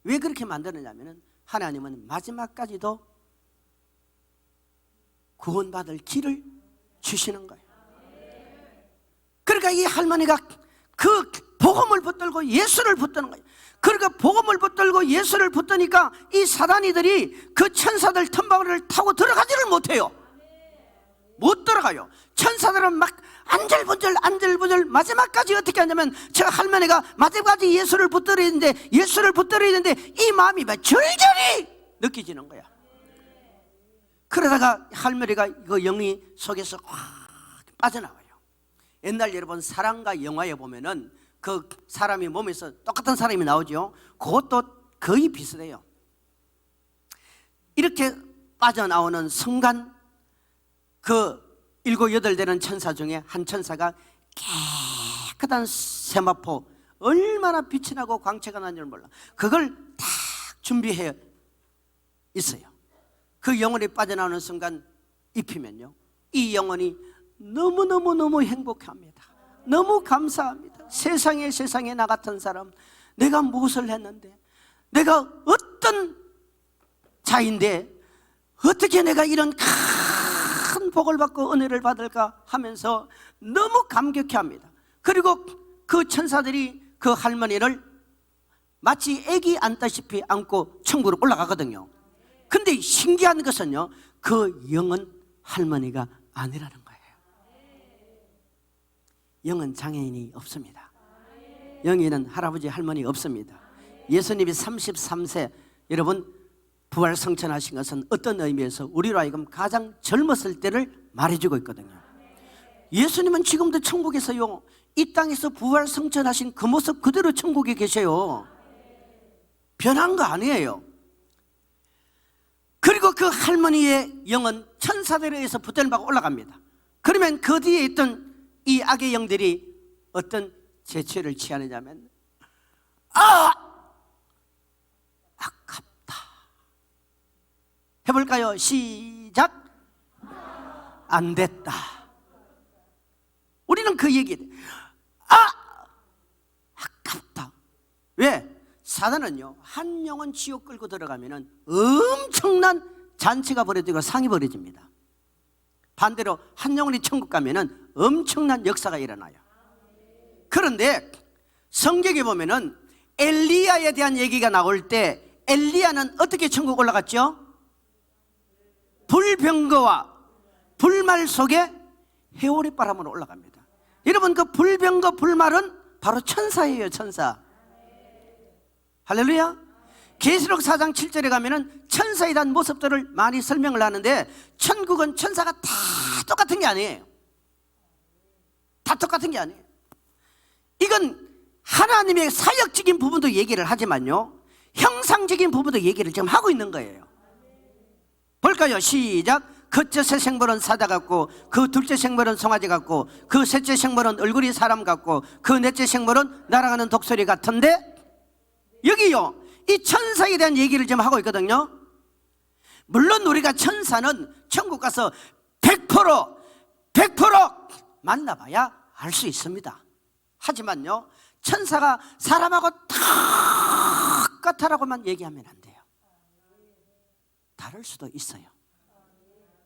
Speaker 1: 왜 그렇게 만드느냐면 하나님은 마지막까지도 구원받을 길을 주시는 거예요. 그러니까 이 할머니가 그 복음을 붙들고 예수를 붙드는 거예요. 그러니까 복음을 붙들고 예수를 붙드니까 이 사단이들이 그 천사들 틈바구니를 타고 들어가지를 못해요. 못 들어가요. 천사들은 막 안절부절 마지막까지 어떻게 하냐면 저 할머니가 마지막까지 예수를 붙들어야 되는데 이 마음이 막 절절히 느껴지는 거야. 그러다가 할머니가 그 영이 속에서 확 빠져나와요. 옛날 여러분 사랑과 영화에 보면은 그 사람이 몸에서 똑같은 사람이 나오죠. 그것도 거의 비슷해요. 이렇게 빠져나오는 순간 그 7, 8되는 천사 중에 한 천사가 깨끗한 세마포, 얼마나 빛이 나고 광채가 나는 줄 몰라. 그걸 딱 준비해 있어요. 그 영혼이 빠져나오는 순간 입히면요 이 영혼이 너무너무 행복합니다. 너무 감사합니다. 세상에 나 같은 사람, 내가 무엇을 했는데, 내가 어떤 자인데 어떻게 내가 이런 큰 복을 받고 은혜를 받을까 하면서 너무 감격해합니다. 그리고 그 천사들이 그 할머니를 마치 애기 안다시피 안고 천국으로 올라가거든요. 근데 신기한 것은요 그 영은 할머니가 아니라는 거예요. 영은 장애인이 없습니다. 영에는 할아버지 할머니 없습니다. 예수님이 33세 여러분 부활 성천하신 것은 어떤 의미에서 우리로 하여금 가장 젊었을 때를 말해주고 있거든요. 예수님은 지금도 천국에서요 이 땅에서 부활 성천하신 그 모습 그대로 천국에 계셔요. 변한 거 아니에요. 그리고 그 할머니의 영은 천사들에 의해서 붙들림 받고 올라갑니다. 그러면 그 뒤에 있던 이 악의 영들이 어떤 제취를 취하느냐면 아깝다. 해볼까요? 시작. 안 됐다. 우리는 그 얘기 아깝다. 왜? 사단은요 한 영혼 지옥 끌고 들어가면 엄청난 잔치가 벌어지고 상이 벌어집니다. 반대로 한 영혼이 천국 가면 엄청난 역사가 일어나요. 그런데 성경에 보면은 엘리야에 대한 얘기가 나올 때 엘리야는 어떻게 천국 올라갔죠? 불병거와 불말 속에 해오리 바람으로 올라갑니다. 여러분 그 불병거 불말은 바로 천사예요. 천사. 할렐루야. 계시록 4장 7절에 가면은 천사에 대한 모습들을 많이 설명을 하는데 천국은 천사가 다 똑같은 게 아니에요. 다 똑같은 게 아니에요. 이건 하나님의 사역적인 부분도 얘기를 하지만요 형상적인 부분도 얘기를 지금 하고 있는 거예요. 볼까요? 시작. 첫째 생물은 사자 같고, 그 둘째 생물은 송아지 같고, 그 셋째 생물은 얼굴이 사람 같고, 그 넷째 생물은 날아가는 독수리 같은데, 여기요, 이 천사에 대한 얘기를 지금 하고 있거든요. 물론 우리가 천사는 천국 가서 100% 만나봐야 알 수 있습니다. 하지만요, 천사가 사람하고 똑같아라고만 얘기하면 안 돼요. 다를 수도 있어요.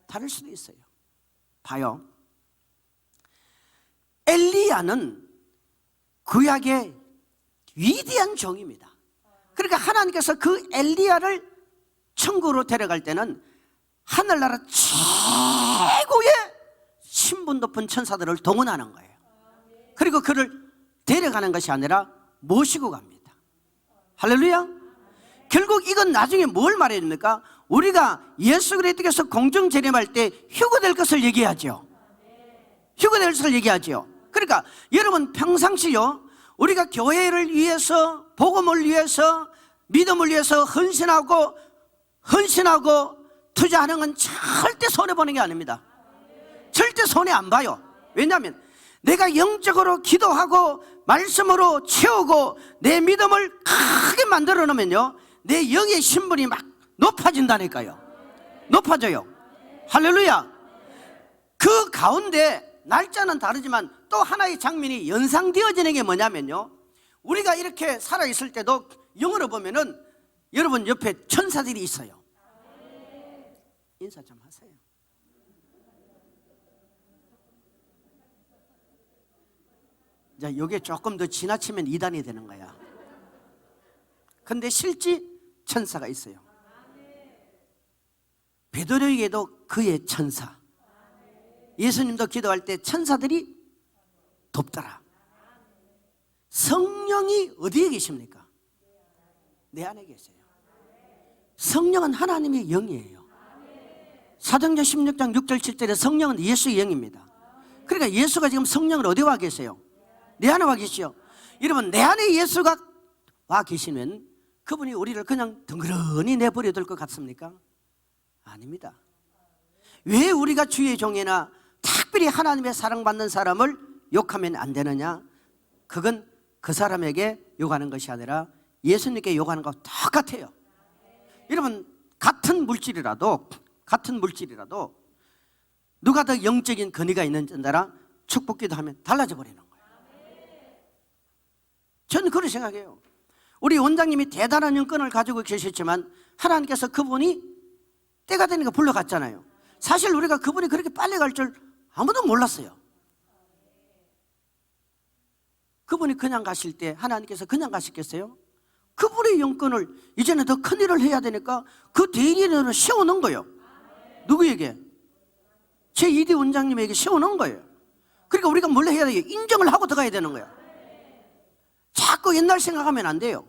Speaker 1: 다를 수도 있어요. 봐요. 엘리야는 구약의 위대한 종입니다. 그러니까 하나님께서 그 엘리야를 천국으로 데려갈 때는 하늘나라 최고의 신분 높은 천사들을 동원하는 거예요. 그리고 그를 데려가는 것이 아니라 모시고 갑니다. 할렐루야. 결국 이건 나중에 뭘 말해야 됩니까? 우리가 예수 그리스도께서 공중 재림할 때 휴거될 것을 얘기하죠. 휴거될 것을 얘기하죠. 그러니까 여러분 평상시요, 우리가 교회를 위해서, 복음을 위해서, 믿음을 위해서 헌신하고 투자하는 건 절대 손해보는 게 아닙니다. 절대 손해 안 봐요. 왜냐하면 내가 영적으로 기도하고 말씀으로 채우고 내 믿음을 크게 만들어 놓으면요, 내 영의 신분이 막 높아진다니까요. 높아져요. 할렐루야. 그 가운데 날짜는 다르지만 또 하나의 장면이 연상되어지는 게 뭐냐면요, 우리가 이렇게 살아있을 때도 영어로 보면은 여러분 옆에 천사들이 있어요. 인사 좀 하세요. 자, 이게 조금 더 지나치면 이단이 되는 거야. 근데 실제 천사가 있어요. 베드로에게도 그의 천사, 예수님도 기도할 때 천사들이 돕더라. 성령이 어디에 계십니까? 내 안에 계세요. 성령은 하나님의 영이에요. 사도행전 16장 6절 7절에 성령은 예수의 영입니다. 그러니까 예수가 지금 성령을 어디 와 계세요? 내 안에 와 계시죠. 여러분, 내 안에 예수가 와 계시면 그분이 우리를 그냥 덩그러니 내버려 둘 것 같습니까? 아닙니다. 왜 우리가 주의 종이나 특별히 하나님의 사랑받는 사람을 욕하면 안 되느냐? 그건 그 사람에게 욕하는 것이 아니라 예수님께 욕하는 것과 똑같아요. 여러분, 같은 물질이라도 누가 더 영적인 권위가 있는지에 따라 축복기도 하면 달라져 버리는 거예요. 저는 그렇게 생각해요. 우리 원장님이 대단한 영권을 가지고 계셨지만 하나님께서 그분이 때가 되니까 불러갔잖아요. 사실 우리가 그분이 그렇게 빨리 갈 줄 아무도 몰랐어요. 그분이 그냥 가실 때 하나님께서 그냥 가시겠어요? 그분의 영권을 이제는 더 큰 일을 해야 되니까 그 대리인을 세워놓은 거예요. 누구에게? 제2대 원장님에게 세워놓은 거예요. 그러니까 우리가 뭘 해야 돼요? 인정을 하고 들어가야 되는 거예요. 자꾸 옛날 생각하면 안 돼요.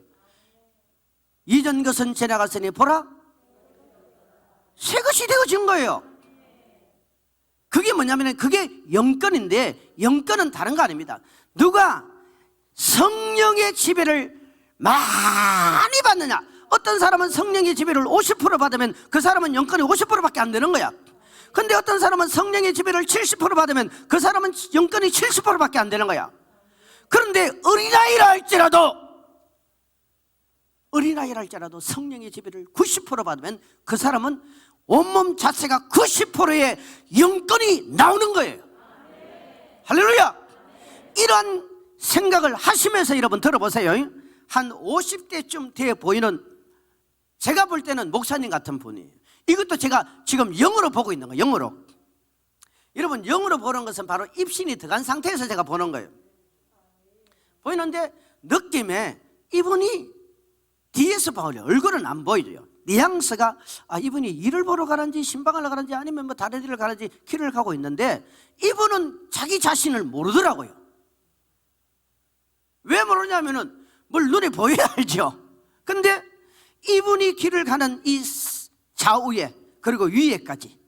Speaker 1: 이전 것은 지나갔으니 보라, 새 것이 되어진 거예요. 그게 뭐냐면 그게 영권인데, 영권은 다른 거 아닙니다. 누가 성령의 지배를 많이 받느냐. 어떤 사람은 성령의 지배를 50% 받으면 그 사람은 영권이 50%밖에 안 되는 거야. 근데 어떤 사람은 성령의 지배를 70% 받으면 그 사람은 영권이 70%밖에 안 되는 거야. 그런데 어린아이라 할지라도 성령의 지배를 90% 받으면 그 사람은 온몸 자체가 90%의 영권이 나오는 거예요. 할렐루야. 이런 생각을 하시면서 여러분 들어보세요. 한 50대쯤 돼 보이는, 제가 볼 때는 목사님 같은 분이에요. 이것도 제가 지금 영으로 보고 있는 거예요. 영으로. 여러분, 영으로 보는 것은 바로 입신이 들어간 상태에서 제가 보는 거예요. 보이는데 느낌에 이분이 뒤에서 봐요. 얼굴은 안 보이죠. 뉘앙스가 이분이 일을 보러 가는지 신방을 가는지 아니면 뭐 다른 일을 가는지 길을 가고 있는데 이분은 자기 자신을 모르더라고요. 왜 모르냐면은 뭘 눈에 보여야 알죠. 근데 이분이 길을 가는 이 좌우에 그리고 위에까지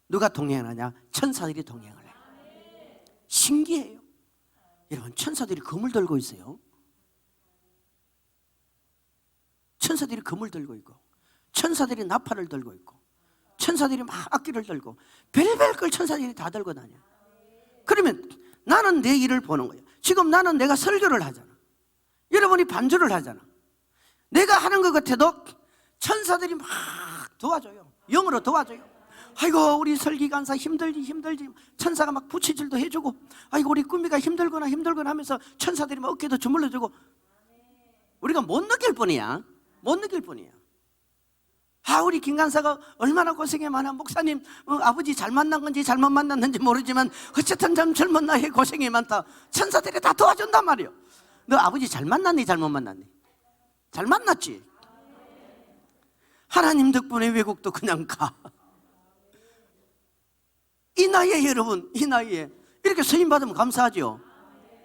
Speaker 1: 누가 동행하냐? 천사들이 동행을 해요. 신기해요. 여러분, 천사들이 검을 들고 있어요. 천사들이 검을 들고 있고 천사들이 나팔을 들고 있고 천사들이 막 악기를 들고 별별 걸 천사들이 다 들고 다녀. 그러면 나는 내 일을 보는 거예요. 지금 나는 내가 설교를 하잖아. 여러분이 반주를 하잖아. 내가 하는 것 같아도 천사들이 막 도와줘요. 영으로 도와줘요. 아이고 우리 설기간사 힘들지 천사가 막 부채질도 해주고, 아이고 우리 꾸미가 힘들거나 하면서 천사들이 막 어깨도 주물러주고. 우리가 못 느낄 뿐이야. 못 느낄 뿐이야. 아 우리 김간사가 얼마나 고생이 많아. 목사님 아버지 잘 만난 건지 잘못 만났는지 모르지만 어쨌든 참 젊은 나이에 고생이 많다. 천사들이 다 도와준단 말이야. 너 아버지 잘 만났니 잘못 만났니? 잘 만났지. 하나님 덕분에 외국도 그냥 가. 이 나이에 여러분, 이 나이에 이렇게 서임 받으면 감사하죠.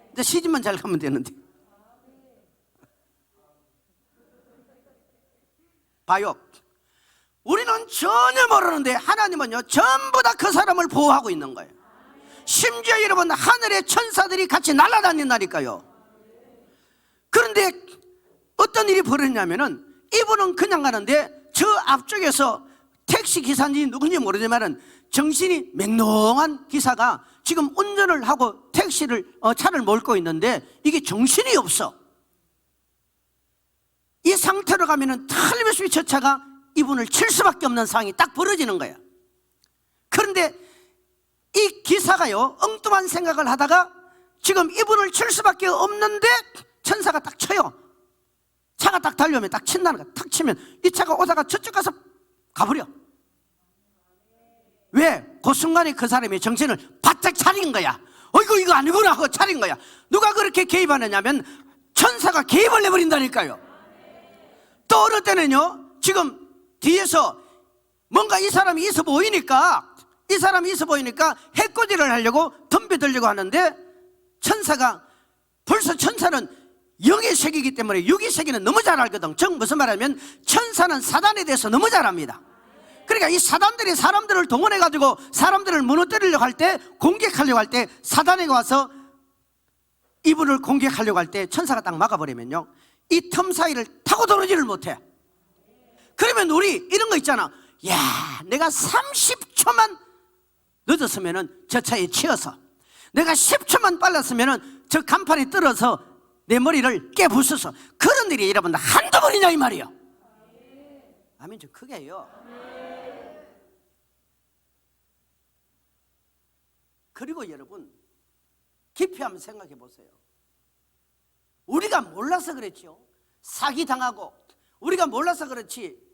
Speaker 1: 근데 시집만 잘 가면 되는데. 봐요. 우리는 전혀 모르는데 하나님은요 전부 다 그 사람을 보호하고 있는 거예요. 심지어 여러분 하늘의 천사들이 같이 날아다닌다니까요. 그런데 어떤 일이 벌어졌냐면은 이분은 그냥 가는데 저 앞쪽에서 택시 기사인지 누군지 모르지만은 정신이 맹롱한 기사가 지금 운전을 하고 차를 몰고 있는데 이게 정신이 없어. 이 상태로 가면은 틀림없이 저 차가 이분을 칠 수밖에 없는 상황이 딱 벌어지는 거야. 그런데 이 기사가요 엉뚱한 생각을 하다가 지금 이분을 칠 수밖에 없는데 천사가 딱 쳐요. 차가 딱 달려오면 딱 친다는 거야. 탁 치면 이 차가 오다가 저쪽 가서 가버려. 왜? 그 순간에 그 사람이 정신을 바짝 차린 거야. 어이구 이거 아니구나 하고 차린 거야. 누가 그렇게 개입하느냐면 천사가 개입을 해버린다니까요. 또 어느 때는요 지금 뒤에서 뭔가 이 사람이 있어 보이니까 해코지를 하려고 덤벼들려고 하는데 천사가 벌써 천사는 영의 세계이기 때문에 육의 세계는 너무 잘 알거든. 즉 무슨 말하면 천사는 사단에 대해서 너무 잘 압니다. 그러니까 이 사단들이 사람들을 동원해가지고 사람들을 무너뜨리려고 할 때, 공격하려고 할 때 사단이 와서 이분을 공격하려고 할 때 천사가 딱 막아버리면요 이 틈 사이를 타고 들어오지를 못해. 그러면 우리 이런 거 있잖아. 야 내가 30초만 늦었으면은 저 차에 치여서, 내가 10초만 빨랐으면은 저 간판에 떨어서 내 머리를 깨부숴서, 그런 일이 여러분 한두 번이냐 이 말이에요. 아멘. 좀 크게 해요. 그리고 여러분 깊이 한번 생각해 보세요. 우리가 몰라서 그랬죠. 사기당하고 우리가 몰라서 그렇지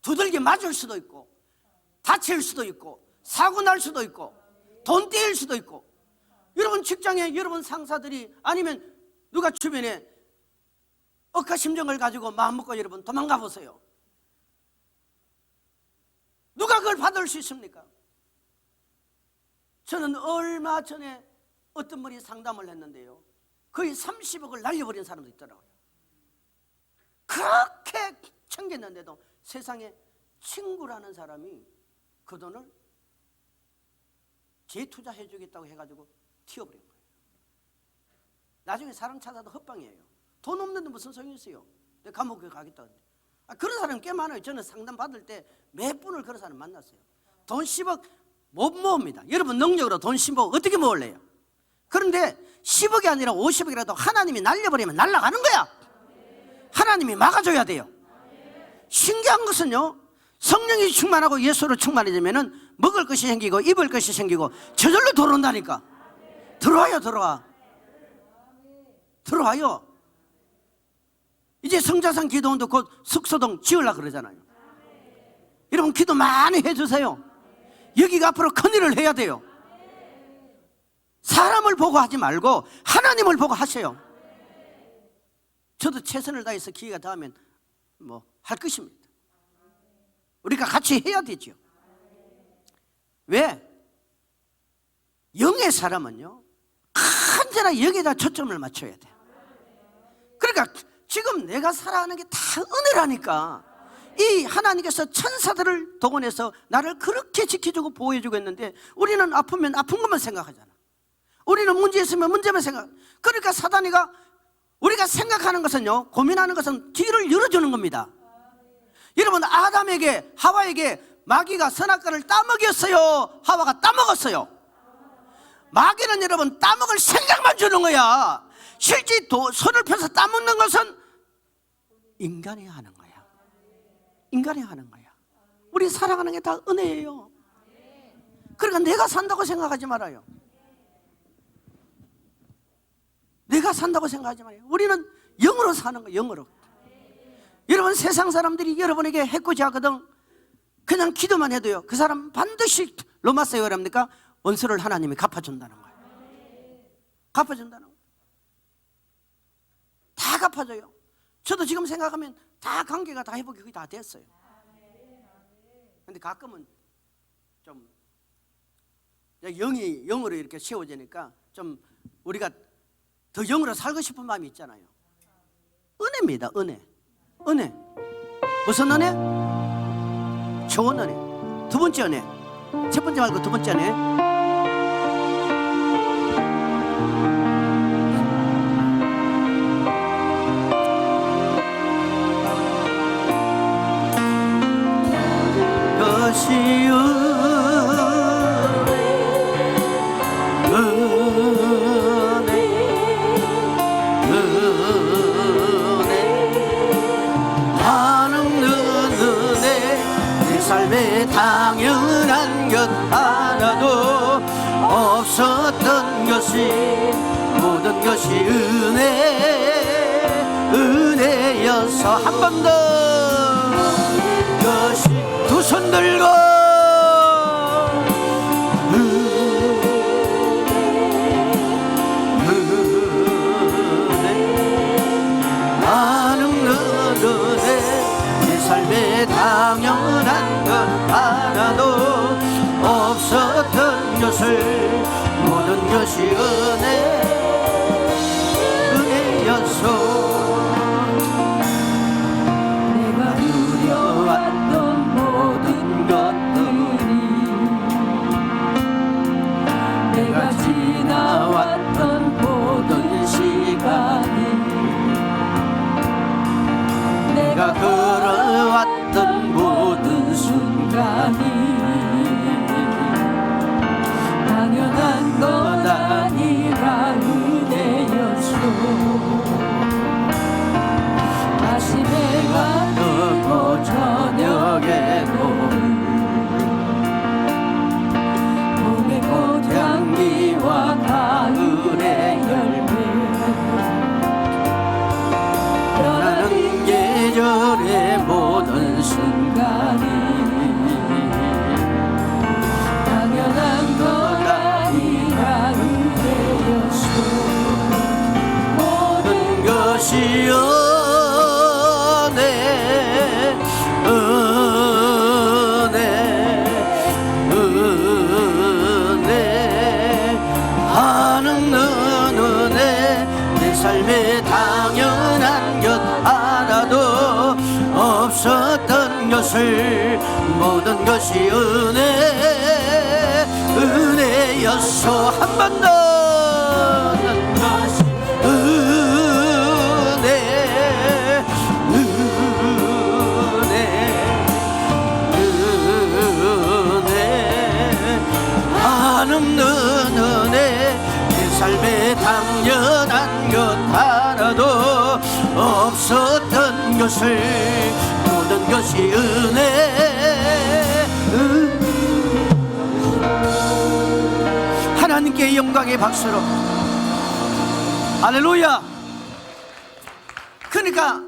Speaker 1: 두들겨 맞을 수도 있고 다칠 수도 있고 사고 날 수도 있고 돈 떼일 수도 있고, 여러분 직장에 여러분 상사들이 아니면 누가 주변에 억하심정을 가지고 마음먹고 여러분 도망가 보세요. 누가 그걸 받을 수 있습니까? 저는 얼마 전에 어떤 분이 상담을 했는데요 거의 30억을 날려버린 사람도 있더라고요. 그렇게 챙겼는데도 세상에 친구라는 사람이 그 돈을 재투자해 주겠다고 해가지고 튀어버린 거예요. 나중에 사람 찾아도 헛방이에요. 돈 없는데 무슨 소용이 있어요. 내가 감옥에 가겠다. 그런 사람 꽤 많아요. 저는 상담 받을 때 몇 분을 그런 사람 만났어요. 돈 10억 못 모읍니다. 여러분 능력으로 돈 10억 어떻게 모을래요? 그런데 10억이 아니라 50억이라도 하나님이 날려버리면 날아가는 거야. 하나님이 막아줘야 돼요. 신기한 것은요 성령이 충만하고 예수로 충만해지면은 먹을 것이 생기고 입을 것이 생기고 저절로 들어온다니까. 들어와요. 이제 성자산 기도원도 곧 숙소동 지으려고 그러잖아요. 여러분 기도 많이 해주세요. 여기가 앞으로 큰일을 해야 돼요. 사람을 보고 하지 말고 하나님을 보고 하세요. 저도 최선을 다해서 기회가 닿으면 할 것입니다. 우리가 같이 해야 되죠. 왜? 영의 사람은요 언제나 여기에다 초점을 맞춰야 돼요. 그러니까 지금 내가 살아가는 게 다 은혜라니까. 이 하나님께서 천사들을 동원해서 나를 그렇게 지켜주고 보호해주고 했는데 우리는 아프면 아픈 것만 생각하잖아. 우리는 문제 있으면 문제만 생각. 그러니까 사단이가 우리가 생각하는 것은요 고민하는 것은 길을 열어주는 겁니다. 여러분 아담에게 하와에게 마귀가 선악과를 따먹였어요? 하와가 따먹었어요? 마귀는 여러분 따먹을 생각만 주는 거야. 실제 손을 펴서 따먹는 것은 인간이 하는 거야. 인간이 하는 거야. 우리 살아가는 게 다 은혜예요. 그러니까 내가 산다고 생각하지 말아요. 내가 산다고 생각하지 말아요. 우리는 영으로 사는 거예요. 영으로. 여러분 세상 사람들이 여러분에게 해코지 하거든 그냥 기도만 해도요 그 사람 반드시 로마서에 뭐랍니까? 원수를 하나님이 갚아준다는 거예요. 갚아준다는 거예요. 다 갚아줘요. 저도 지금 생각하면 다 관계가 다 회복이 거의 다 됐어요. 근데 가끔은 좀 영이 영으로 이렇게 세워지니까 좀 우리가 더 영으로 살고 싶은 마음이 있잖아요. 은혜입니다. 은혜. 무슨 은혜? 좋은 은혜. 두 번째 은혜. 첫 번째 말고 두 번째 은혜. 당연한 것 하나도 없었던 것이 모든 것이 은혜여서 한 번 더 것이 두 손 들고 나는 내 삶에 당연한 것 하나도 없었던 것을 모든 것이 은혜였소.
Speaker 2: 내가 누려왔던 모든 것들이 내가 지나왔던 모든 시간이 내가
Speaker 1: 걸어왔던 모든
Speaker 2: 순간이 당연한 것 아니라 은혜였소. 아침에가 뜨고 저녁에도 봄의 꽃향기와 가을의 열매 변하는
Speaker 1: 계절의 모든
Speaker 2: 순간이 당연한 것 아니라 은혜였소. 모든
Speaker 1: 것이 은혜 하는 은혜 내 삶에 당연한 것 하나도 없었던 것을 모든 것이 은혜였소. 한 번 더 한없는 은혜 내 삶에 당연한 것 하나도 없었던 것을 모든 것이 은혜. 하나님께 영광의 박수로 할렐루야. 그러니까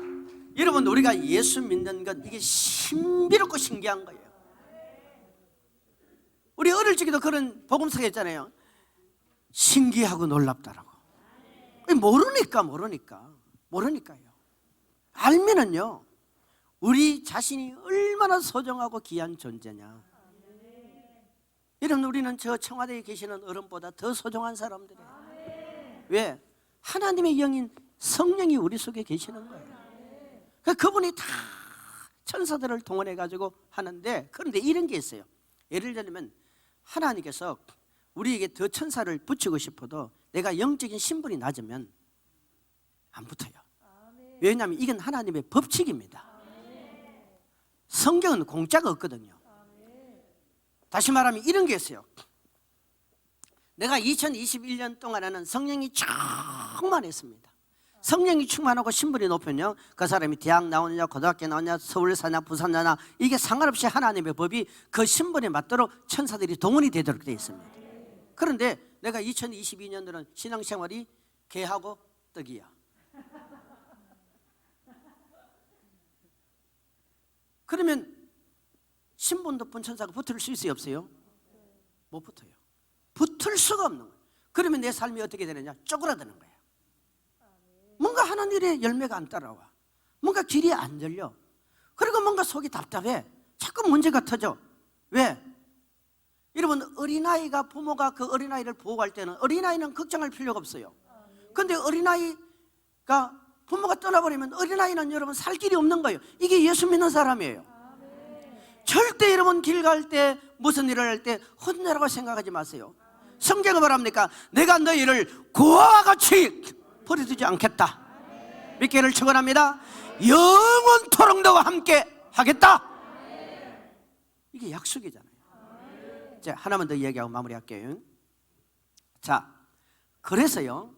Speaker 1: 여러분 우리가 예수 믿는 건 이게 신비롭고 신기한 거예요. 우리 어릴 적에도 그런 복음서가 있잖아요. 신기하고 놀랍다라고. 모르니까요. 알면은요 우리 자신이 얼마나 소중하고 귀한 존재냐. 여러분 우리는 저 청와대에 계시는 어른보다 더 소중한 사람들이에요. 왜? 하나님의 영인 성령이 우리 속에 계시는 거예요. 그분이 다 천사들을 동원해 가지고 하는데, 그런데 이런 게 있어요. 예를 들면 하나님께서 우리에게 더 천사를 붙이고 싶어도 내가 영적인 신분이 낮으면 안 붙어요. 왜냐하면 이건 하나님의 법칙입니다. 성경은 공짜가 없거든요. 다시 말하면 이런 게 있어요. 내가 2021년 동안에는 성령이 충만했습니다. 성령이 충만하고 신분이 높으면요, 그 사람이 대학 나오느냐 고등학교 나오느냐 서울 사냐 부산 사냐 이게 상관없이 하나님의 법이 그 신분에 맞도록 천사들이 동원이 되도록 되어 있습니다. 그런데 내가 2022년도는 신앙생활이 개하고 떡이야. 그러면 신분 높은 천사가 붙을 수 있어요 없어요? 못 붙어요. 붙을 수가 없는 거예요. 그러면 내 삶이 어떻게 되느냐? 쪼그라드는 거예요. 뭔가 하는 일에 열매가 안 따라와. 뭔가 길이 안 열려. 그리고 뭔가 속이 답답해. 자꾸 문제가 터져. 왜? 여러분, 어린아이가 부모가 그 어린아이를 보호할 때는 어린아이는 걱정할 필요가 없어요. 그런데 어린아이가 부모가 떠나버리면 어린아이는 여러분 살 길이 없는 거예요. 이게 예수 믿는 사람이에요. 절대 여러분 길 갈 때 무슨 일을 할 때 혼내라고 생각하지 마세요. 성경은 말합니까? 내가 너희를 고아와 같이 버려두지 않겠다. 몇 개를 축원합니다. 영원토록 너와 함께 하겠다. 이게 약속이잖아요. 자, 하나만 더 얘기하고 마무리할게요. 자, 그래서요,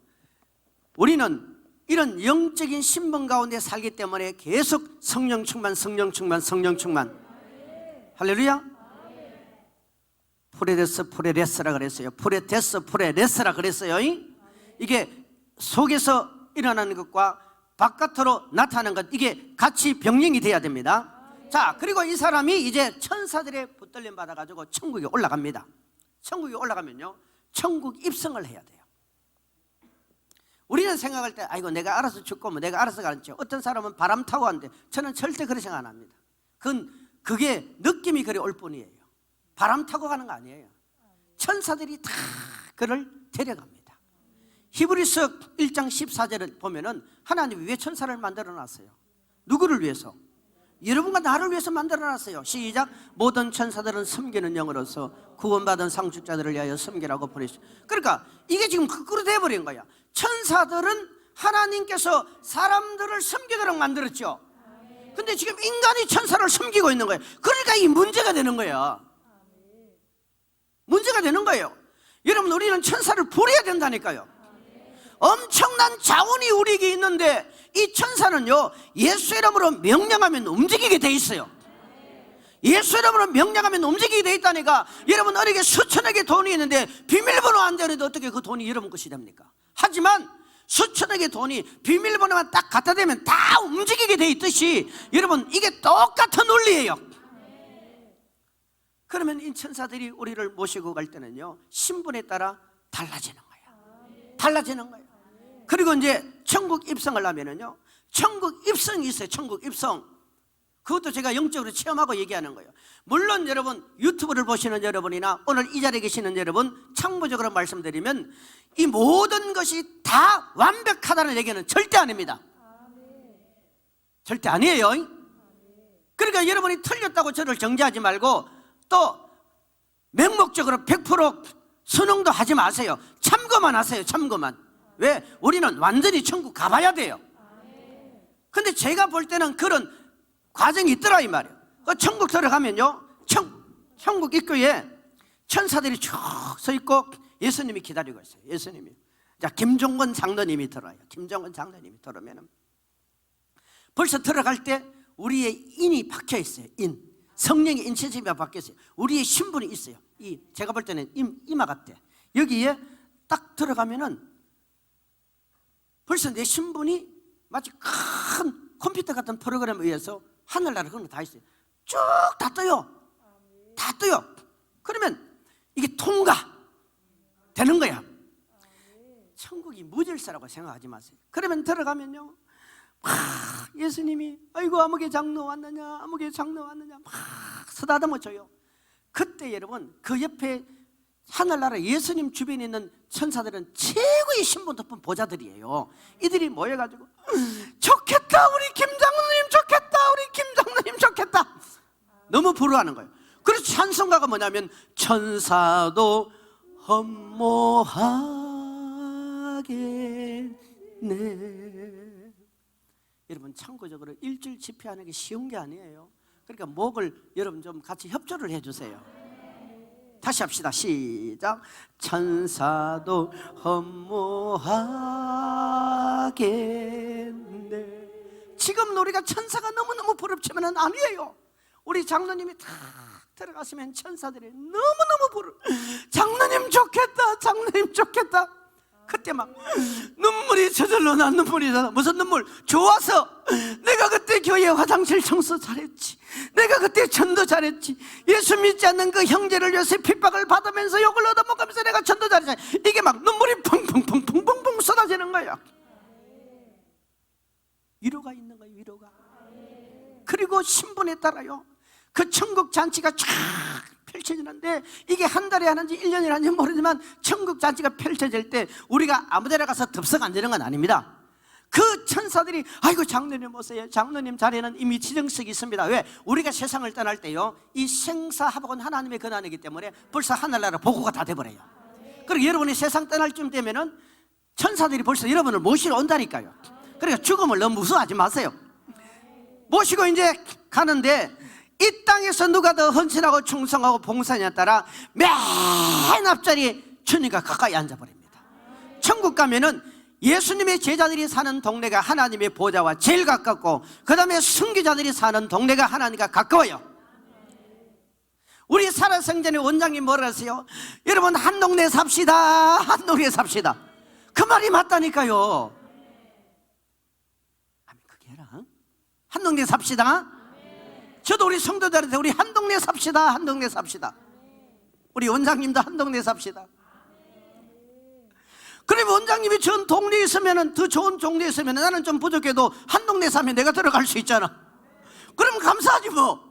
Speaker 1: 우리는 이런 영적인 신분 가운데 살기 때문에 계속 성령 충만, 성령 충만, 성령 충만. 할렐루야. 프레데스 프레레스라 그랬어요. 프레데스 프레레스라 그랬어요. 이게 속에서 일어나는 것과 바깥으로 나타나는 것, 이게 같이 병행이 돼야 됩니다. 자, 그리고 이 사람이 이제 천사들의 붙들림 받아가지고 천국에 올라갑니다. 천국에 올라가면요, 천국 입성을 해야 돼요. 우리는 생각할 때 아이고 내가 알아서 죽고 뭐 내가 알아서 가는지, 어떤 사람은 바람 타고 하는데 저는 절대 그런 생각 안 합니다. 그게 느낌이 그리 올 뿐이에요. 바람 타고 가는 거 아니에요. 천사들이 다 그를 데려갑니다. 히브리서 1장 14절을 보면은 하나님이 왜 천사를 만들어 놨어요? 누구를 위해서? 여러분과 나를 위해서 만들어 놨어요. 시작. 모든 천사들은 섬기는 영으로서 구원받은 상속자들을 위하여 섬기라고 보내셨어요. 그러니까 이게 지금 거꾸로 돼버린 거야. 천사들은 하나님께서 사람들을 섬기도록 만들었죠. 근데 지금 인간이 천사를 섬기고 있는 거예요. 그러니까 이 문제가 되는 거예요. 문제가 되는 거예요. 여러분, 우리는 천사를 부려야 된다니까요. 엄청난 자원이 우리에게 있는데 이 천사는요, 예수 이름으로 명령하면 움직이게 돼 있어요. 예수 이름으로 명령하면 움직이게 돼 있다니까. 여러분, 어디에 수천억의 돈이 있는데 비밀번호 안 되는데 어떻게 그 돈이 여러분 것이 됩니까? 하지만 수천억의 돈이 비밀번호만 딱 갖다 대면 다 움직이게 돼 있듯이 여러분, 이게 똑같은 원리예요. 그러면 이 천사들이 우리를 모시고 갈 때는요, 신분에 따라 달라지는 거예요. 달라지는 거예요. 그리고 이제 천국 입성을 하면은요, 천국 입성이 있어요. 천국 입성. 그것도 제가 영적으로 체험하고 얘기하는 거예요. 물론 여러분, 유튜브를 보시는 여러분이나 오늘 이 자리에 계시는 여러분, 참고적으로 말씀드리면 이 모든 것이 다 완벽하다는 얘기는 절대 아닙니다. 절대 아니에요. 그러니까 여러분이 틀렸다고 저를 정죄하지 말고 또 맹목적으로 100% 순응도 하지 마세요. 참고만 하세요. 참고만. 왜? 우리는 완전히 천국 가봐야 돼요. 근데 제가 볼 때는 그런 과정이 있더라 이 말이에요. 천국 들어가면요, 천국 입구에 천사들이 쭉 서 있고 예수님이 기다리고 있어요. 예수님이. 자, 김종건 장로님이 들어요. 김종건 장로님이 들어오면은 벌써 들어갈 때 우리의 인이 박혀 있어요. 인. 성령의 인체심이 박혀 있어요. 우리의 신분이 있어요. 제가 볼 때는 이마 같아. 여기에 딱 들어가면은 벌써 내 신분이 마치 큰 컴퓨터 같은 프로그램에 의해서 하늘나라 그런 거 다 있어요. 쭉 다 떠요. 다 떠요. 그러면 이게 통과되는 거야. 천국이 무질서라고 생각하지 마세요. 그러면 들어가면요, 예수님이 아이고 아무개 장로 왔느냐, 아무개 장로 왔느냐 막 쓰다듬어 줘요. 그때 여러분, 그 옆에 하늘나라 예수님 주변에 있는 천사들은 최고의 신분 높은 보좌들이에요. 이들이 모여가지고 좋겠다, 우리 김장로님 좋겠다, 우리 김장로님 좋겠다, 너무 부러워하는 거예요. 그래서 찬송가가 뭐냐면 천사도 흠모하겠네. 여러분, 참고적으로 일주일 집회하는 게 쉬운 게 아니에요. 그러니까 목을 여러분 좀 같이 협조를 해주세요. 다시 합시다. 시작. 천사도 허무하겠네. 지금 우리가 천사가 너무너무 부럽지만 아니에요. 우리 장로님이 다 들어가시면 천사들이 너무너무 부러. 장로님 좋겠다, 장로님 좋겠다. 그때 막 눈물이 저절로 나. 눈물이 나. 무슨 눈물? 좋아서. 내가 그때 교회 화장실 청소 잘했지, 내가 그때 전도 잘했지, 예수 믿지 않는 그 형제를 위해서 핍박을 받으면서 욕을 얻어먹으면서 내가 전도 잘했지. 이게 막 눈물이 펑펑펑펑펑펑 쏟아지는 거야. 위로가 있는 거예요, 위로가. 그리고 신분에 따라요, 그 천국 잔치가 쫙 펼쳐지는데, 이게 한 달에 하는지 1년에 하는지 모르지만 천국 잔치가 펼쳐질 때 우리가 아무 데나 가서 덥석 앉는 건 아닙니다. 그 천사들이 아이고 장로님 오세요, 장로님 자리는 이미 지정석이 있습니다. 왜? 우리가 세상을 떠날 때요, 이 생사화복은 하나님의 권한이기 때문에 벌써 하늘나라 보고가 다 돼버려요. 그리고 여러분이 세상 떠날 쯤 되면은 천사들이 벌써 여러분을 모시러 온다니까요. 그러니까 죽음을 너무 무서워하지 마세요. 모시고 이제 가는데, 이 땅에서 누가 더 헌신하고 충성하고 봉사냐에 따라 맨 앞자리에 주님과 가까이 앉아버립니다. 천국 가면은 예수님의 제자들이 사는 동네가 하나님의 보좌와 제일 가깝고, 그 다음에 순교자들이 사는 동네가 하나님과 가까워요. 우리 살아생전의 원장님 뭐라 하세요? 여러분 한 동네 삽시다, 한 동네 삽시다. 그 말이 맞다니까요. 그게 해라. 한 동네 삽시다. 저도 우리 성도들한테 우리 한 동네 삽시다, 한 동네 삽시다. 우리 원장님도 한 동네 삽시다. 그러면 원장님이 전 동네에 있으면, 더 좋은 동네에 있으면 나는 좀 부족해도 한 동네 사면 내가 들어갈 수 있잖아. 그럼 감사하지 뭐.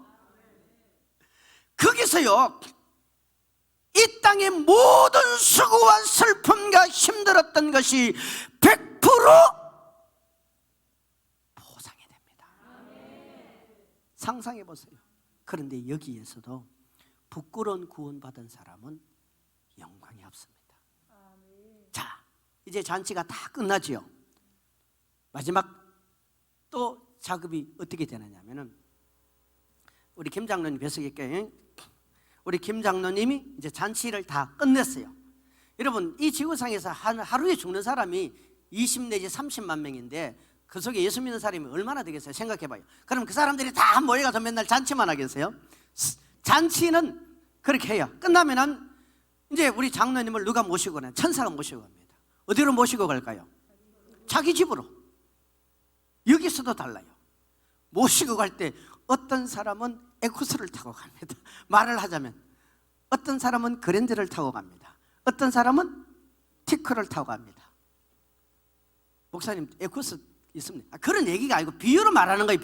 Speaker 1: 거기서요, 이 땅의 모든 수고와 슬픔과 힘들었던 것이 100% 보상이 됩니다. 상상해 보세요. 그런데 여기에서도 부끄러운 구원받은 사람은 영광이 없습니다. 자, 이제 잔치가 다 끝나지요. 마지막 또 작업이 어떻게 되느냐면은, 우리 김 장로님 뱃속에 우리 김 장로님이 이제 잔치를 다 끝냈어요. 여러분 이 지구상에서 하루에 죽는 사람이 20 내지 30만 명인데 그 속에 예수 믿는 사람이 얼마나 되겠어요? 생각해봐요. 그럼 그 사람들이 다 모여가서 맨날 잔치만 하겠어요? 잔치는 그렇게 해요. 끝나면은 이제 우리 장로님을 누가 모시고 가냐? 천사가 모시고 갑니다. 어디로 모시고 갈까요? 자기 집으로. 여기서도 달라요. 모시고 갈 때 어떤 사람은 에쿠스를 타고 갑니다. 말을 하자면 어떤 사람은 그랜저를 타고 갑니다. 어떤 사람은 티커를 타고 갑니다. 목사님 에쿠스 있습니다. 그런 얘기가 아니고 비유로 말하는 거예요.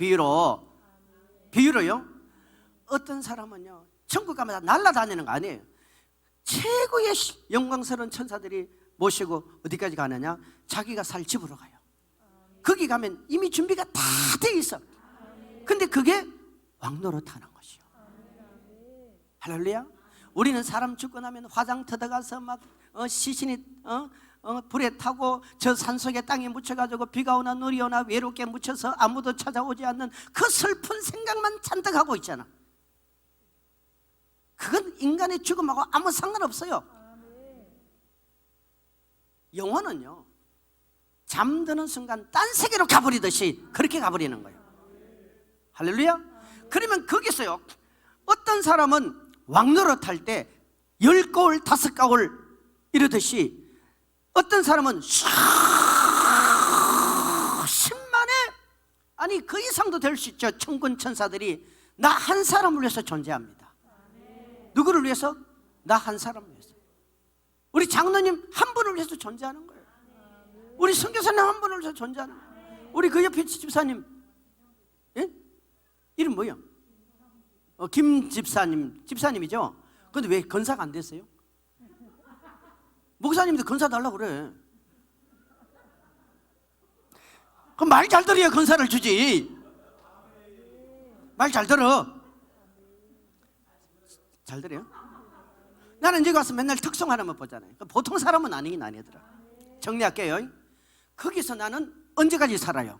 Speaker 1: 비유로요. 어떤 사람은요, 천국 가면 날아다니는 거 아니에요. 최고의 영광스러운 천사들이 모시고 어디까지 가느냐? 자기가 살 집으로 가요. 거기 가면 이미 준비가 다 돼 있어. 근데 그게 왕노릇하는 것이요. 할렐루야. 우리는 사람 죽고 나면 화장 터져가서 막 시신이 불에 타고 저 산속에 땅에 묻혀가지고 비가 오나 눈이 오나 외롭게 묻혀서 아무도 찾아오지 않는 그 슬픈 생각만 잔뜩 하고 있잖아. 그건 인간의 죽음하고 아무 상관없어요. 영혼은요, 잠드는 순간 딴 세계로 가버리듯이 그렇게 가버리는 거예요. 할렐루야. 그러면 거기서요, 어떤 사람은 왕노릇할 때 10가울 5가울 이러듯이, 어떤 사람은 10만에 아니 그 이상도 될 수 있죠. 천군 천사들이 나 한 사람을 위해서 존재합니다. 누구를 위해서? 나 한 사람을 위해서. 우리 장로님 한 분을 위해서 존재하는 거예요. 우리 선교사님 한 분을 위해서 존재하는 거예요. 우리 그 옆에 집사님, 예? 이름 뭐야? 김 집사님이죠? 근데 왜 건사가 안 됐어요? 목사님도 건사 달라고 그래. 그럼 말 잘 들어야 건사를 주지. 말 잘 들어. 잘 들어요? 나는 여기 와서 맨날 특성 하나만 보잖아요. 보통 사람은 아니긴 아니더라. 정리할게요. 거기서 나는 언제까지 살아요?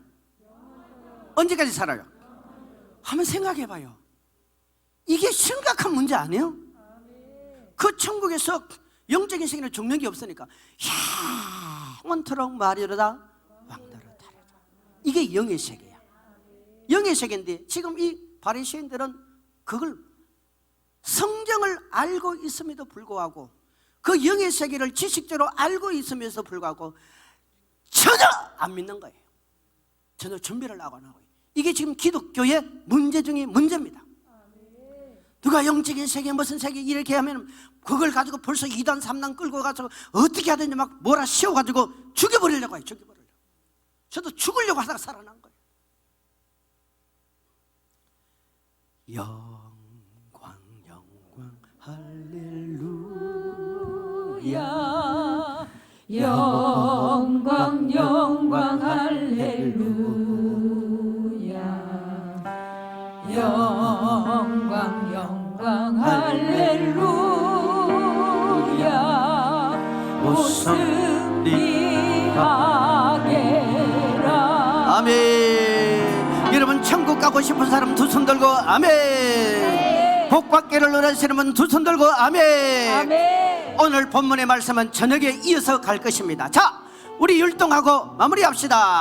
Speaker 1: 언제까지 살아요? 한번 생각해봐요. 이게 심각한 문제 아니에요? 그 천국에서 영적인 세계는 죽는 게 없으니까 영원토록 말이로다 왕노릇하리라. 이게 영의 세계야. 영의 세계인데 지금 이 바리새인들은 그걸 성경을 알고 있음에도 불구하고 그 영의 세계를 지식적으로 알고 있음에도 불구하고 전혀 안 믿는 거예요. 전혀 준비를 하고 안 하고. 이게 지금 기독교의 문제 중에 문제입니다. 누가 영적인 세계 무슨 세계 이렇게 하면 그걸 가지고 벌써 2단 3단 끌고 가서 어떻게 하든지 막 몰아씌워가지고 죽여버리려고 해요. 죽여버리려고. 저도 죽으려고 하다가 살아난 거예요. 영광 영광 할렐루야.
Speaker 2: 영광 영광 할렐루야. 영광 영광 할렐루야. 오 승리하게라.
Speaker 1: 아멘. 여러분 천국 가고 싶은 사람 두 손 들고 아멘. 복 받기를 원하시는 분 두 손 들고 아멘.
Speaker 2: 아멘.
Speaker 1: 오늘 본문의 말씀은 저녁에 이어서 갈 것입니다. 자, 우리 율동하고 마무리합시다.